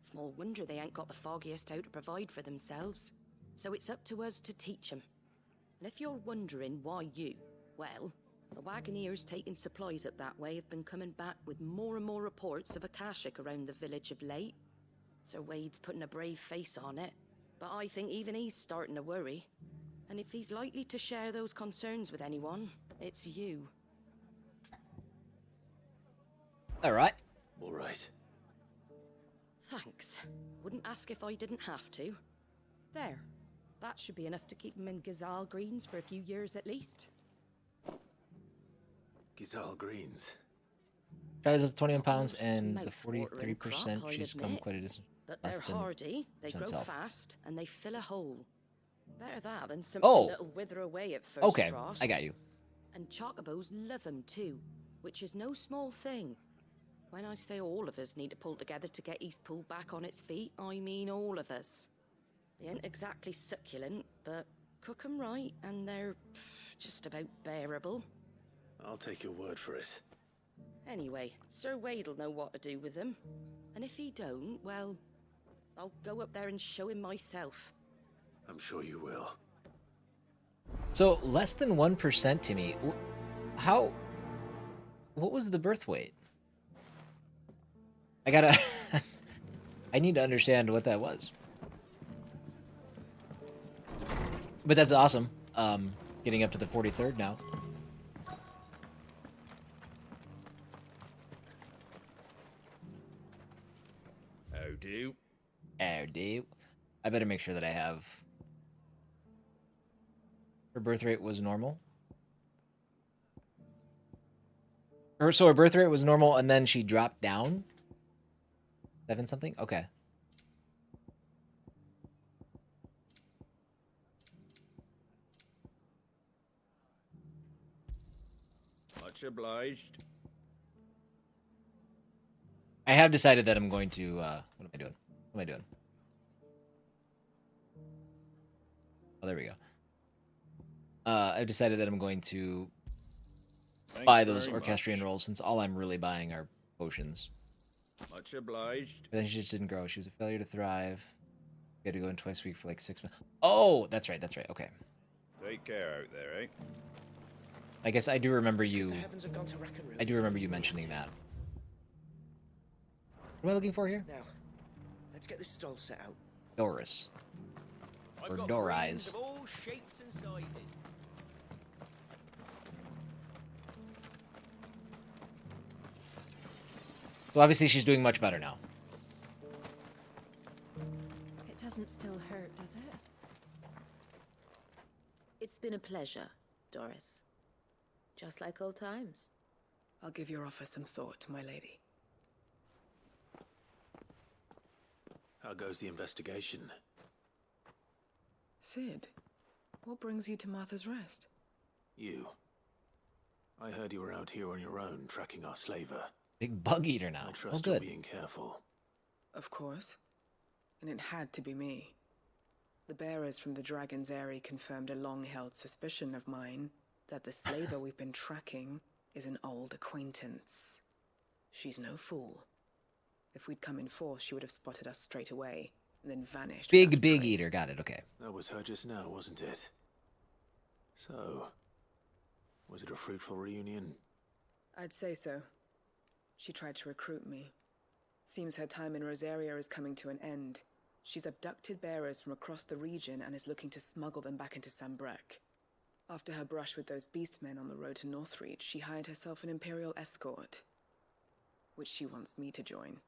Small wonder they ain't got the foggiest how to provide for themselves. So it's up to us to teach them. And if you're wondering why you, well, the wagoneers taking supplies up that way have been coming back with more and more reports of Akashic around the village of late. Sir Wade's putting a brave face on it, but I think even he's starting to worry. And if he's likely to share those concerns with anyone, it's you. All right. All right. Thanks. Wouldn't ask if I didn't have to. There. That should be enough to keep him in Gazal Greens for a few years at least. Gazal Greens. Price of 21 pounds and the 43%. She's come quite a distance. But Less they're than hardy, they grow self. fast, and they fill a hole. Better that than something that'll wither away at first Okay, frost. I got you. And chocobos love them too, which is no small thing. When I say all of us need to pull together to get Eastpool back on its feet, I mean all of us. They ain't exactly succulent, but cook 'em right, and they're just about bearable. I'll take your word for it. Anyway, Sir Wade'll know what to do with them. And if he don't, well, I'll go up there and show him myself. I'm sure you will. So less than 1% to me. How? What was the birth weight? I gotta. I need to understand what that was. But that's awesome. Getting up to the 43rd now. How do? How do? I better make sure that I have. Her birth rate was normal. So her birth rate was normal, and then she dropped down. 7 something. Okay. Much obliged. have decided that I'm going to, what am I doing? What am I doing? Oh, there we go. I've decided that I'm going to buy those Orchestrion rolls, since all I'm really buying are potions. Much obliged. But then she just didn't grow. She was a failure to thrive. We had to go in twice a week for like 6 months. Oh, that's right, okay. Take care out there, eh? I guess I do remember you. I do remember you mentioning that. What am I looking for here? Now, let's get this stall set out. Doris. Or Doris. Of all shapes and sizes. So obviously she's doing much better now. It doesn't still hurt, does it? It's been a pleasure, Doris. Just like old times. I'll give your offer some thought, my lady. How goes the investigation? Sid, what brings you to Martha's Rest? You. I heard you were out here on your own, tracking our slaver. Big bug eater now. I trust you're being careful. Of course. And it had to be me. The bearers from the Dragon's Eyrie confirmed a long-held suspicion of mine that the slaver we've been tracking is an old acquaintance. She's no fool. If we'd come in force, she would have spotted us straight away, and then vanished. Big eater, got it, okay. That was her just now, wasn't it? So, was it a fruitful reunion? I'd say so. She tried to recruit me. Seems her time in Rosaria is coming to an end. She's abducted bearers from across the region and is looking to smuggle them back into Sambrek. After her brush with those beastmen on the road to Northreach, she hired herself an Imperial escort, which she wants me to join.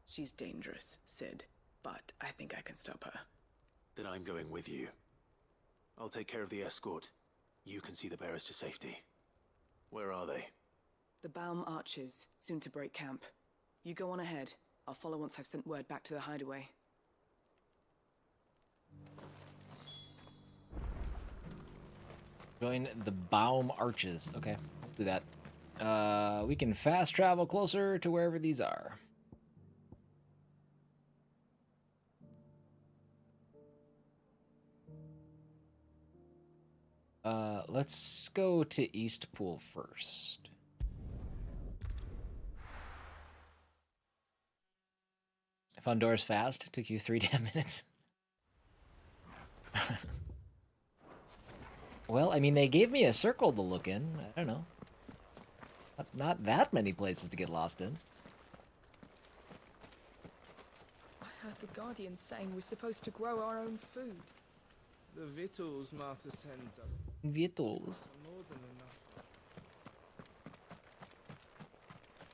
She's dangerous, Sid, but I think I can stop her. Then I'm going with you. I'll take care of the escort. You can see the bearers to safety. Where are they? The Baum Archers, soon to break camp. You go on ahead. I'll follow once I've sent word back to the hideaway. Join the Baum Arches. Okay, we'll do that. We can fast travel closer to wherever these are. Let's go to Eastpool first. I found doors fast. It took you 3 damn minutes. Well, I mean, they gave me a circle to look in. I don't know. Not that many places to get lost in. I heard the Guardian saying we're supposed to grow our own food. The victuals Martha sends us. Victuals. More than enough.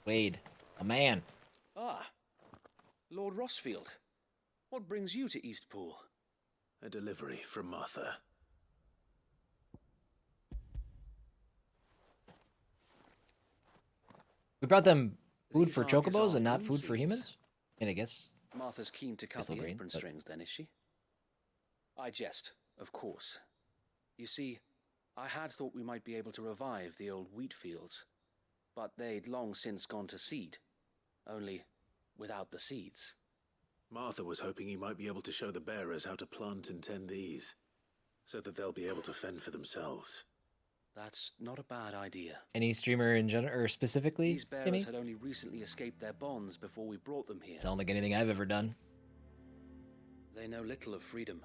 Wade, a man. Ah, Lord Rossfield. What brings you to Eastpool? A delivery from Martha. We brought them food for chocobos and not food for humans? And I guess Martha's keen to cut the apron strings then, is she? I jest, of course. You see, I had thought we might be able to revive the old wheat fields, but they'd long since gone to seed, only without the seeds. Martha was hoping he might be able to show the bearers how to plant and tend these, so that they'll be able to fend for themselves. That's not a bad idea. Any streamer in general, or specifically, These bearers Timmy? had only recently escaped their bonds before we brought them here. Sound like anything I've ever done. They know little of freedom,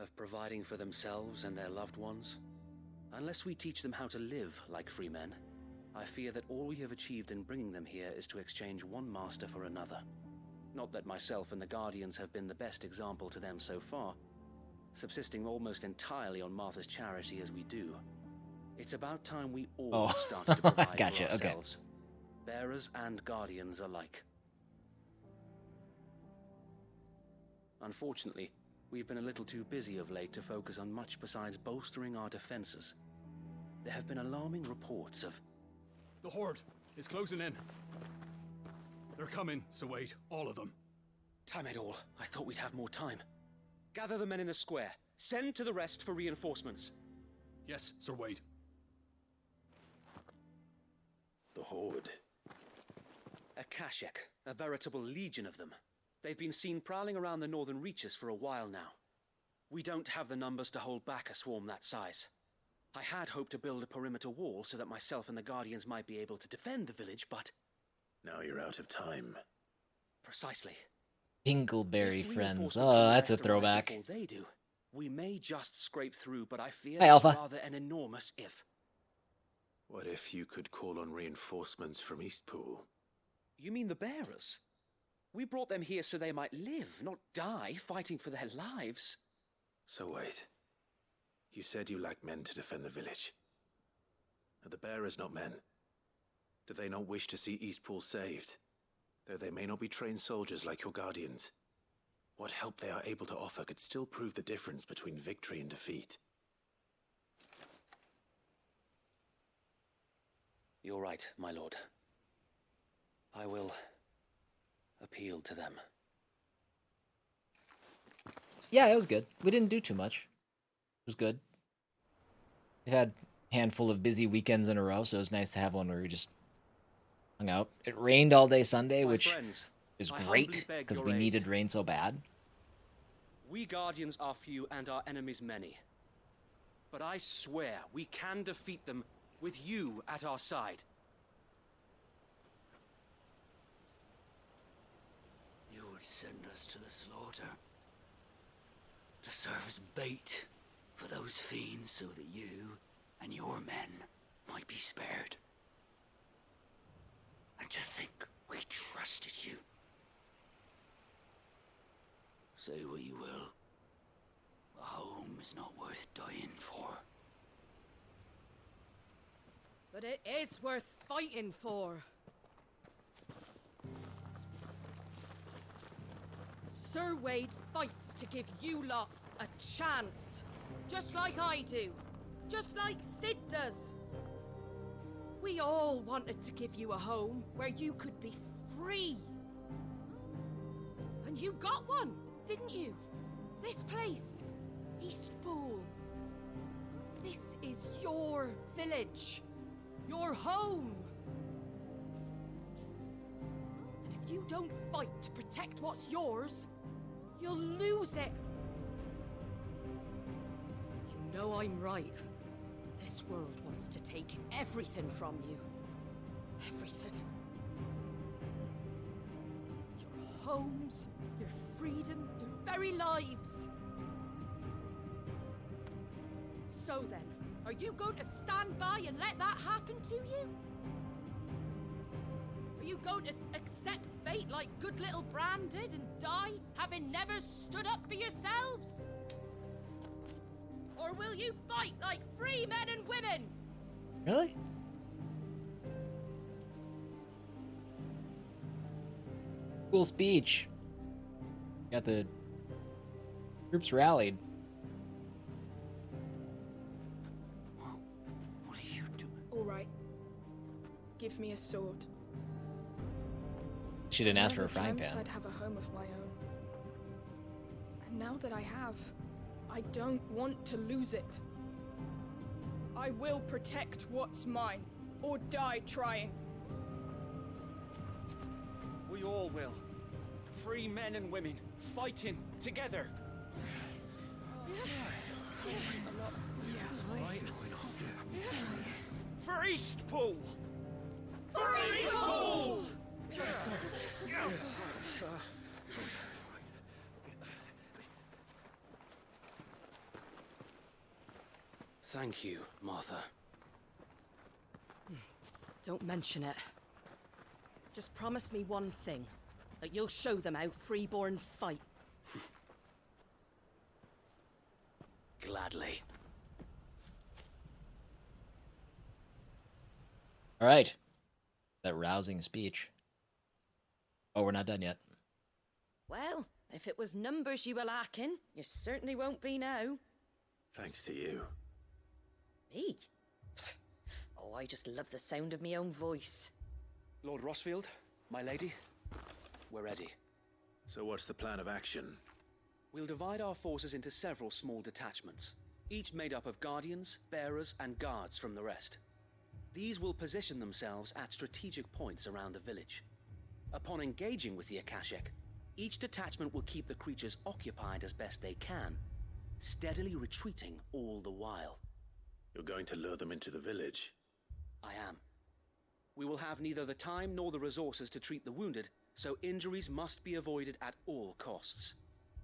of providing for themselves and their loved ones. Unless we teach them how to live like free men, I fear that all we have achieved in bringing them here is to exchange one master for another. Not that myself and the Guardians have been the best example to them so far, subsisting almost entirely on Martha's charity as we do. It's about time we all started to provide Gotcha, for okay. ourselves, bearers and Guardians alike. Unfortunately, we've been a little too busy of late to focus on much besides bolstering our defenses. There have been alarming reports of... The Horde is closing in. They're coming, so wait, all of them. Time it all. I thought we'd have more time. Gather the men in the square. Send to the rest for reinforcements. Yes, Sir Wade. The Horde. Akashek, A veritable legion of them. They've been seen prowling around the northern reaches for a while now. We don't have the numbers to hold back a swarm that size. I had hoped to build a perimeter wall so that myself and the Guardians might be able to defend the village, but... Now you're out of time. Precisely. Dingleberry If friends. reinforcements Oh, from the that's a west arrive throwback. before they do, we may just scrape through, but I fear Hi, that's Alpha. rather an enormous if. What if you could call on reinforcements from Eastpool? You mean the bearers? We brought them here so they might live, not die, fighting for their lives. So wait. You said you lack men to defend the village. Are the bearers not men? Do they not wish to see Eastpool saved? Though they may not be trained soldiers like your guardians. What help they are able to offer could still prove the difference between victory and defeat. You're right, my lord. I will appeal to them. Yeah, it was good. We didn't do too much. It was good. We've had a handful of busy weekends in a row, so it was nice to have one where we just hung out. It rained all day Sunday, which friends, is I great humbly beg because your we aid. needed rain so bad. We Guardians are few and our enemies many. But I swear we can defeat them with you at our side. You would send us to the slaughter. To serve as bait for those fiends so that you and your men might be spared. And to think we trusted you. Say what you will. A home is not worth dying for. But it is worth fighting for. Sir Wade fights to give you lot a chance. Just like I do. Just like Sid does. We all wanted to give you a home where you could be free. And you got one, didn't you? This place, Eastpool. This is your village. Your home. And if you don't fight to protect what's yours, you'll lose it. You know I'm right. This world wants to take everything from you. Everything. Your homes, your freedom, your very lives. So then, are you going to stand by and let that happen to you? Are you going to accept fate like good little Bran did and die, having never stood up for yourselves? Or will you fight like free men and women? Really? Cool speech. Got the troops rallied. All right. Give me a sword. She didn't ask for I a frying never pan. dreamt I'd have a home of my own. And now that I have, I don't want to lose it. I will protect what's mine, or die trying. We all will. Free men and women, fighting together. For Eastpool! For Eastpool! Thank you, Martha. Don't mention it. Just promise me one thing. That you'll show them how freeborn fight. Gladly. All right. That rousing speech. Oh, we're not done yet. Well, if it was numbers you were lacking, you certainly won't be now. Thanks to you. Me? Oh, I just love the sound of my own voice. Lord Rossfield, my lady, we're ready. So what's the plan of action? We'll divide our forces into several small detachments, each made up of guardians, bearers, and guards from the rest. These will position themselves at strategic points around the village. Upon engaging with the Akashic, each detachment will keep the creatures occupied as best they can, steadily retreating all the while. You're going to lure them into the village? I am. We will have neither the time nor the resources to treat the wounded, so injuries must be avoided at all costs.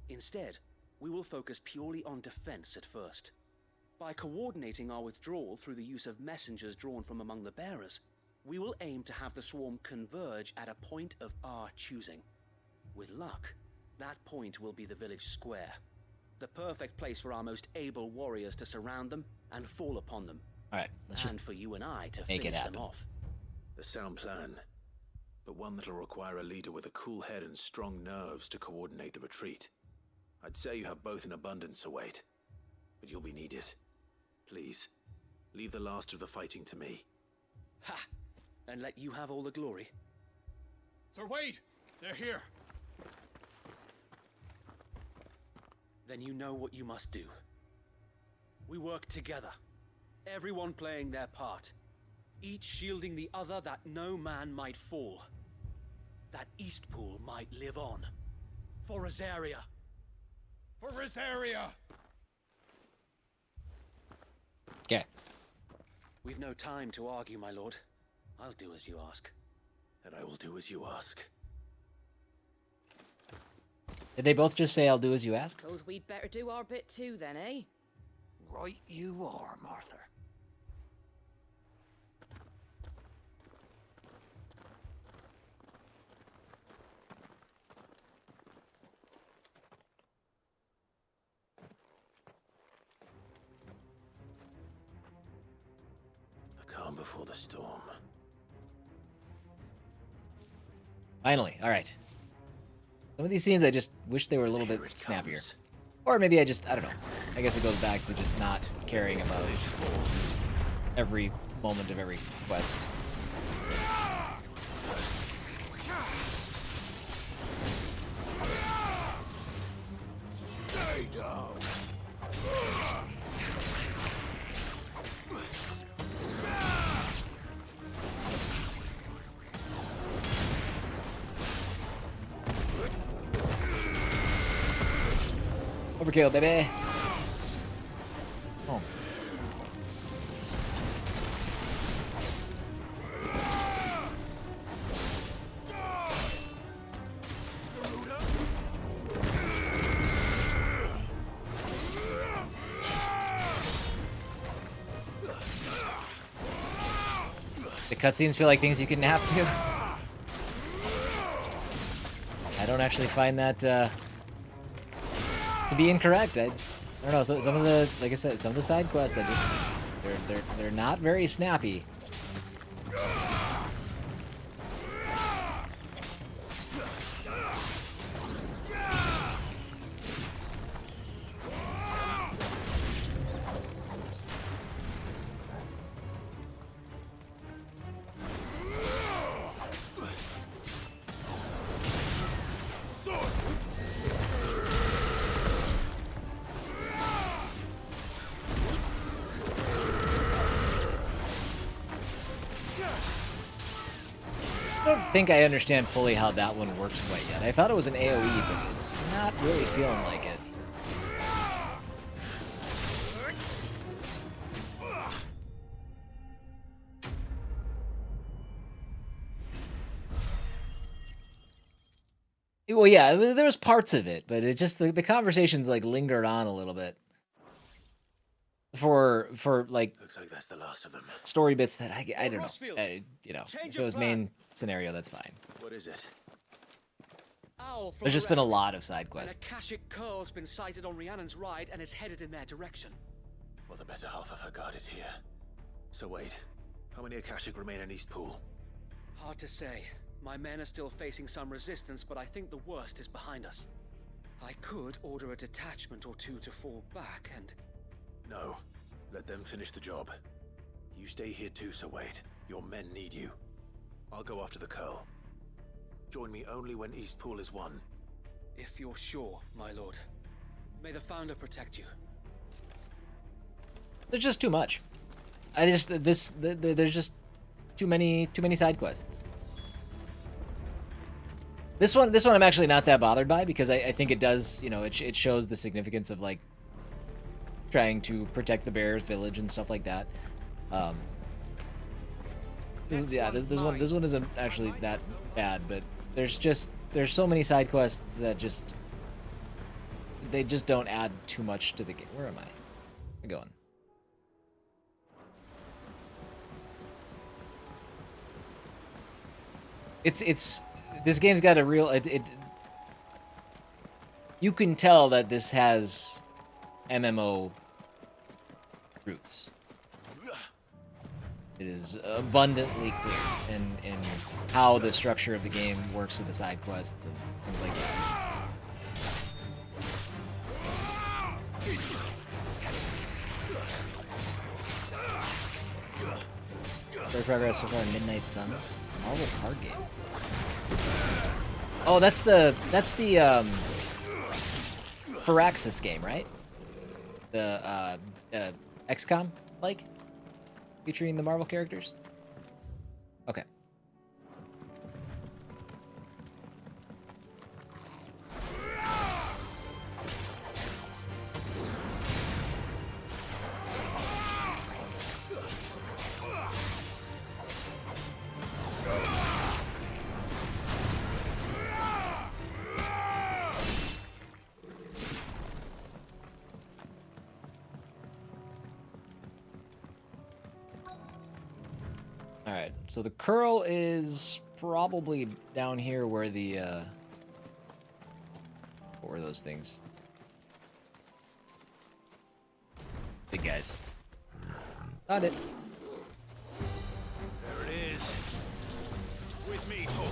Instead, we will focus purely on defense at first. By coordinating our withdrawal through the use of messengers drawn from among the bearers, we will aim to have the swarm converge at a point of our choosing. With luck, that point will be the village square. The perfect place for our most able warriors to surround them and fall upon them. Alright, let's just and for you and I to make finish it them happen. off. A sound plan, but one that'll require a leader with a cool head and strong nerves to coordinate the retreat. I'd say you have both in abundance, Sir Wade, but you'll be needed. Please, leave the last of the fighting to me. Ha! And let you have all the glory. Sir Wade! They're here! Then you know what you must do. We work together, everyone playing their part, each shielding the other that no man might fall, that Eastpool might live on. For Rosaria! For Rosaria! Okay. We've no time to argue, my lord. I'll do as you ask. And I will do as you ask. Did they both just say, I'll do as you ask? Suppose we'd better do our bit too, then, eh? Right you are, Martha. The calm before the storm. Finally, alright. Some of these scenes I just wish they were a little bit snappier. Or maybe I don't know. I guess it goes back to just not caring about every moment of every quest. Stay down. Overkill, baby! Oh. The cutscenes feel like things you can nap to. I don't actually find that to be incorrect. I don't know. Some of the, like I said, some of the side quests, they're not very snappy. I don't think I understand fully how that one works quite yet. I thought it was an AoE, but it's not really feeling like it. Well, yeah, there was parts of it, but it just the conversations like lingered on a little bit. For like, looks like that's the last of them. Story bits that I don't know. You know, if it was main scenario, that's fine. What is it? Owl from There's just been a arrest. lot of side quests. An Akashic Curl's been sighted on Rhiannon's ride and is headed in their direction. Well, the better half of her guard is here. So wait, how many Akashic remain in Eastpool? Hard to say. My men are still facing some resistance, but I think the worst is behind us. I could order a detachment or two to fall back and... No, let them finish the job. You stay here too, Sir Wade. Your men need you. I'll go after the Curl. Join me only when Eastpool is won. If you're sure, my lord. May the Founder protect you. There's just too much. There's just too many side quests. This one I'm actually not that bothered by because I think it does, you know, it shows the significance of like trying to protect the bear's village and stuff like that. This one isn't actually that bad, but there's so many side quests that they just don't add too much to the game. Where am I? I'm going. It's this game's got a real you can tell that this has MMO roots. It is abundantly clear in how the structure of the game works with the side quests and things like that. Great progress so far in Midnight Suns. Marvel card game. Oh, that's the Firaxis game, right? The XCOM like featuring the Marvel characters. Okay. Alright, so the curl is probably down here where the, what were those things? Big guys. Got it. There it is. With me, Togo.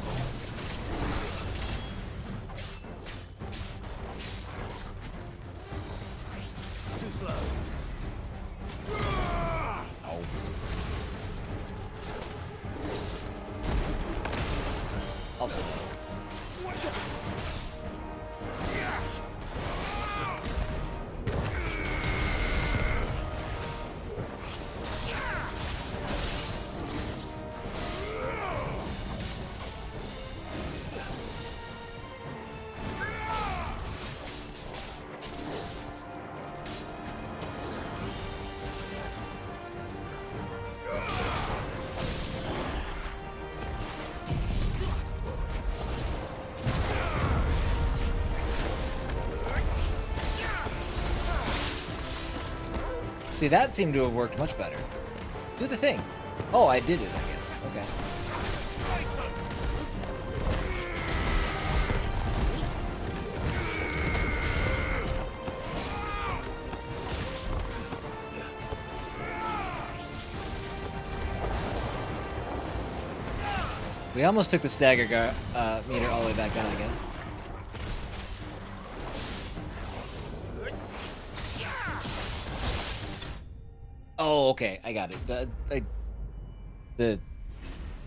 Too slow. Oh. Also. See, that seemed to have worked much better. Do the thing. Oh, I did it, I guess. Okay. We almost took the stagger meter all the way back down again. Oh, okay, I got it. The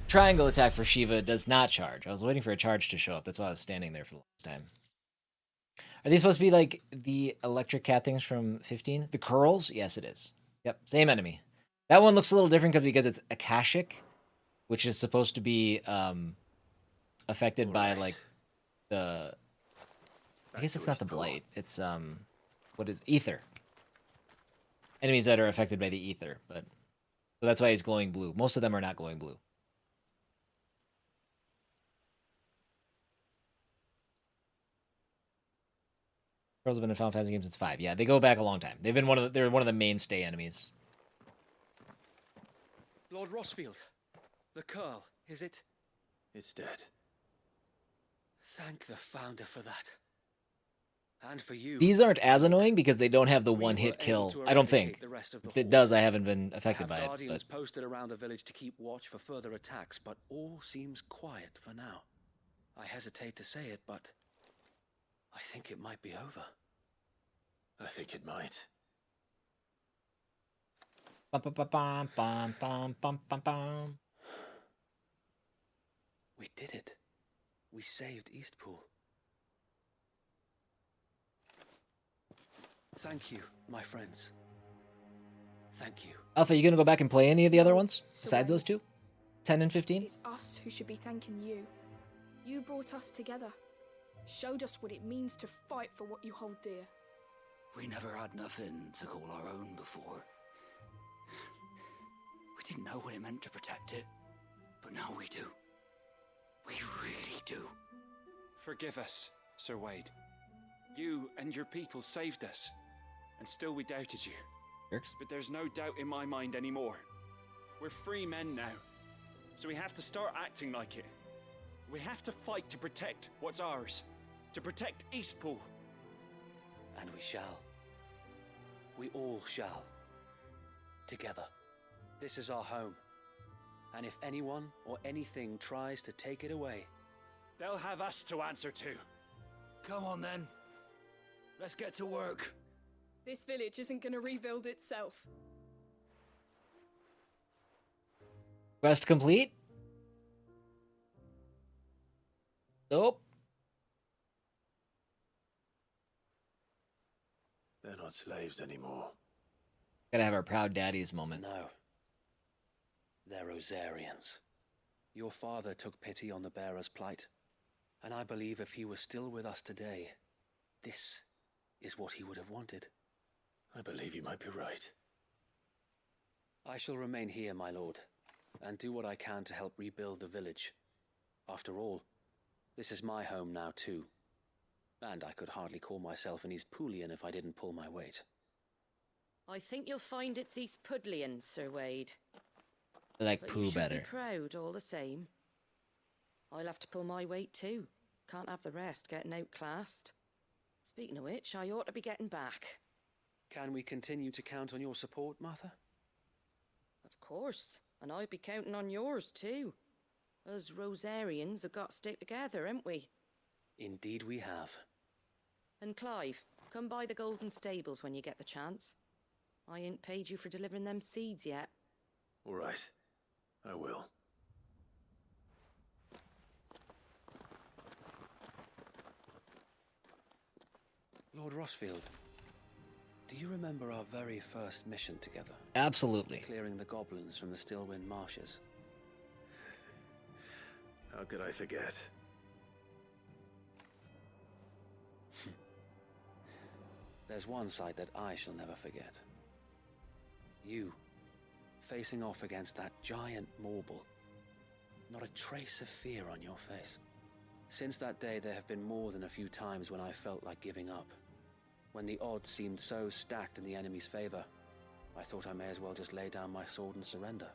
triangle attack for Shiva does not charge. I was waiting for a charge to show up. That's why I was standing there for the last time. Are these supposed to be like the electric cat things from 15? The curls? Yes, it is. Yep, same enemy. That one looks a little different because it's Akashic, which is supposed to be affected by like the... I guess it's not the blight. It's what is aether? Enemies that are affected by the ether, but so that's why he's glowing blue. Most of them are not glowing blue. Girls have been in Final Fantasy games since 5. Yeah, they go back a long time. They've been they're one of the mainstay enemies. Lord Rossfield, the curl, is it? It's dead. Thank the founder for that. And for you. These aren't as annoying because they don't have the one-hit kill. I don't think. If it does, I haven't been affected by it. Guardians posted around the village to keep watch for further attacks, but all seems quiet for now. I hesitate to say it, but I think it might be over. I think it might. We did it. We saved Eastpool. Thank you, my friends. Thank you. Alpha, you gonna go back and play any of the other ones besides those two? 10 and 15? It's us who should be thanking you. You brought us together. Showed us what it means to fight for what you hold dear. We never had nothing to call our own before. We didn't know what it meant to protect it, but now we do. We really do. Forgive us, Sir Wade. You and your people saved us, and still we doubted you. Jerks. But there's no doubt in my mind anymore. We're free men now, so we have to start acting like it. We have to fight to protect what's ours, to protect Eastpool. And we shall. We all shall. Together. This is our home. And if anyone or anything tries to take it away, they'll have us to answer to. Come on then. Let's get to work. This village isn't gonna rebuild itself. Quest complete? Nope. They're not slaves anymore. Gotta have our proud daddies moment. No. They're Rosarians. Your father took pity on the bearer's plight, and I believe if he was still with us today, this is what he would have wanted. I believe you might be right. I shall remain here, my lord, and do what I can to help rebuild the village. After all, this is my home now too, and I could hardly call myself an Eastpoolian if I didn't pull my weight. I think you'll find it's Eastpudlian, Sir Wade. I like but poo you should better. Be proud all the same. I'll have to pull my weight too. Can't have the rest getting outclassed. Speaking of which, I ought to be getting back. Can we continue to count on your support, Martha? Of course, and I'll be counting on yours too. Us Rosarians have got to stick together, haven't we? Indeed we have. And Clive, come by the Golden Stables when you get the chance. I ain't paid you for delivering them seeds yet. All right. I will. Lord Rossfield, do you remember our very first mission together? Absolutely. Clearing the goblins from the Stillwind marshes. How could I forget? There's one sight that I shall never forget. You, facing off against that giant Morble. Not a trace of fear on your face. Since that day, there have been more than a few times when I felt like giving up. When the odds seemed so stacked in the enemy's favor, I thought I may as well just lay down my sword and surrender.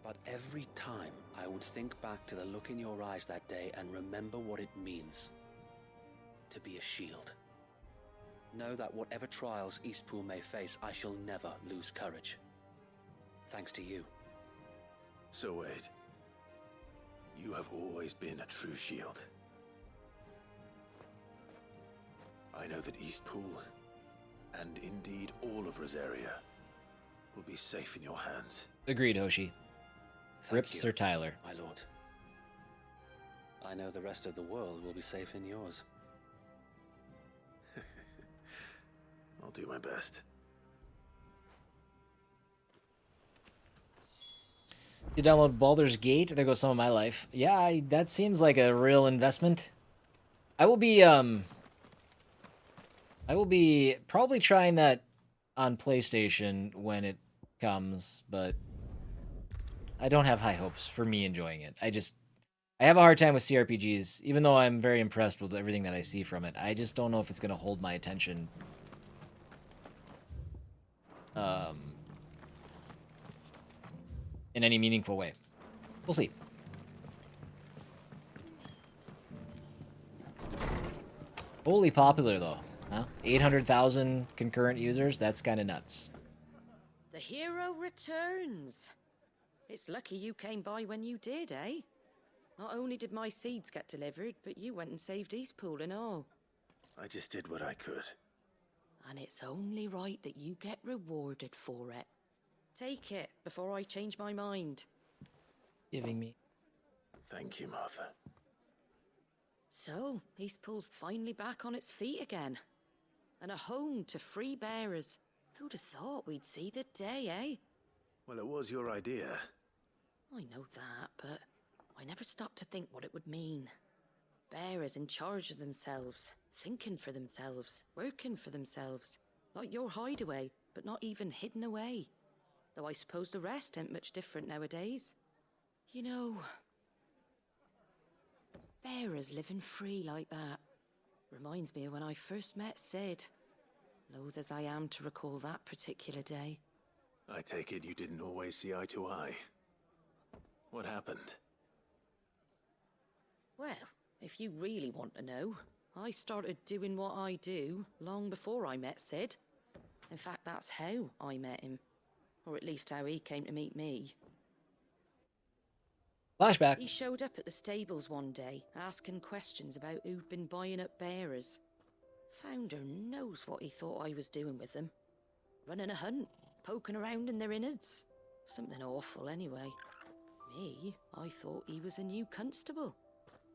But every time, I would think back to the look in your eyes that day and remember what it means to be a shield. Know that whatever trials Eastpool may face, I shall never lose courage. Thanks to you. So Wade, you have always been a true shield. I know that Eastpool, and indeed all of Rosaria, will be safe in your hands. Agreed, Hoshi. Rip Sir Tyler. My lord. I know the rest of the world will be safe in yours. I'll do my best. You download Baldur's Gate, there goes some of my life. Yeah, that seems like a real investment. I will be probably trying that on PlayStation when it comes, but I don't have high hopes for me enjoying it. I have a hard time with CRPGs, even though I'm very impressed with everything that I see from it. I just don't know if it's going to hold my attention. In any meaningful way. We'll see. Holy popular, though. Huh? 800,000 concurrent users? That's kind of nuts. The hero returns. It's lucky you came by when you did, eh? Not only did my seeds get delivered, but you went and saved Eastpool and all. I just did what I could. And it's only right that you get rewarded for it. Take it before I change my mind. Giving me. Thank you, Martha. So, Eastpool's finally back on its feet again. And a home to free bearers. Who'd have thought we'd see the day, eh? Well, it was your idea. I know that, but I never stopped to think what it would mean. Bearers in charge of themselves, thinking for themselves, working for themselves. Like your hideaway, but not even hidden away. Though I suppose the rest ain't much different nowadays. You know, bearers living free like that reminds me of when I first met Sid. Loath as I am to recall that particular day. I take it you didn't always see eye to eye. What happened? Well, if you really want to know, I started doing what I do long before I met Sid. In fact, that's how I met him. Or at least how he came to meet me. Flashback. He showed up at the stables one day, asking questions about who'd been buying up bearers. Founder knows what he thought I was doing with them. Running a hunt, poking around in their innards. Something awful anyway. Me, I thought he was a new constable.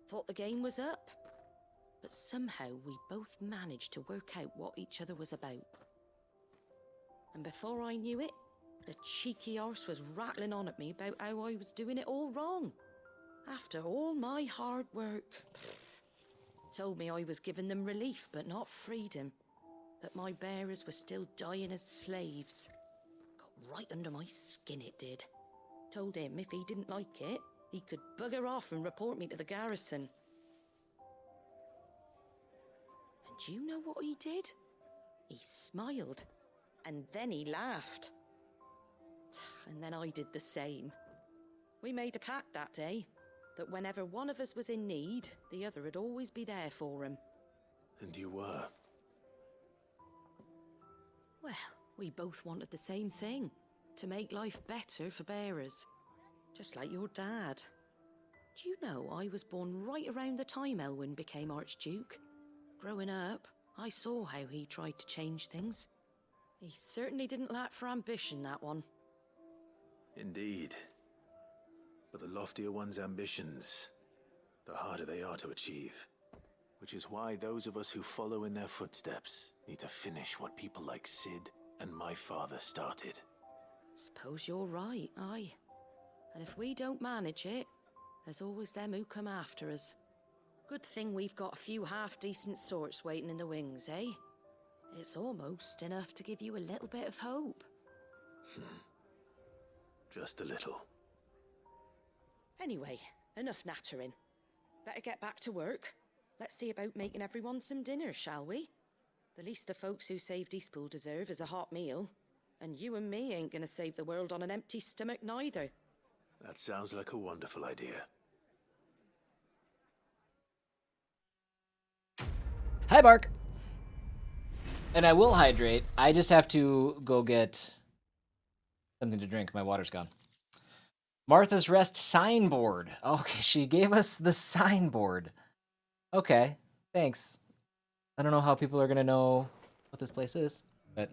Thought the game was up. But somehow we both managed to work out what each other was about. And before I knew it, the cheeky arse was rattling on at me about how I was doing it all wrong. After all my hard work. Told me I was giving them relief, but not freedom. That my bearers were still dying as slaves. Got right under my skin, it did. Told him if he didn't like it, he could bugger off and report me to the garrison. And do you know what he did? He smiled. And then he laughed. And then I did the same. We made a pact that day, that whenever one of us was in need, the other would always be there for him. And you were? Well, we both wanted the same thing. To make life better for bearers. Just like your dad. Do you know I was born right around the time Elwyn became Archduke? Growing up, I saw how he tried to change things. He certainly didn't lack for ambition, that one. Indeed. But the loftier one's ambitions, the harder they are to achieve. Which is why those of us who follow in their footsteps need to finish what people like Sid and my father started. Suppose you're right, aye. And if we don't manage it, there's always them who come after us. Good thing we've got a few half-decent sorts waiting in the wings, eh? It's almost enough to give you a little bit of hope. Just a little. Anyway, enough nattering. Better get back to work. Let's see about making everyone some dinner, shall we? The least the folks who saved Eastpool deserve is a hot meal. And you and me ain't gonna save the world on an empty stomach neither. That sounds like a wonderful idea. Hi, Bark. And I will hydrate. I just have to go get something to drink. My water's gone. Martha's Rest signboard. Okay, she gave us the signboard. Okay, thanks. I don't know how people are going to know what this place is, but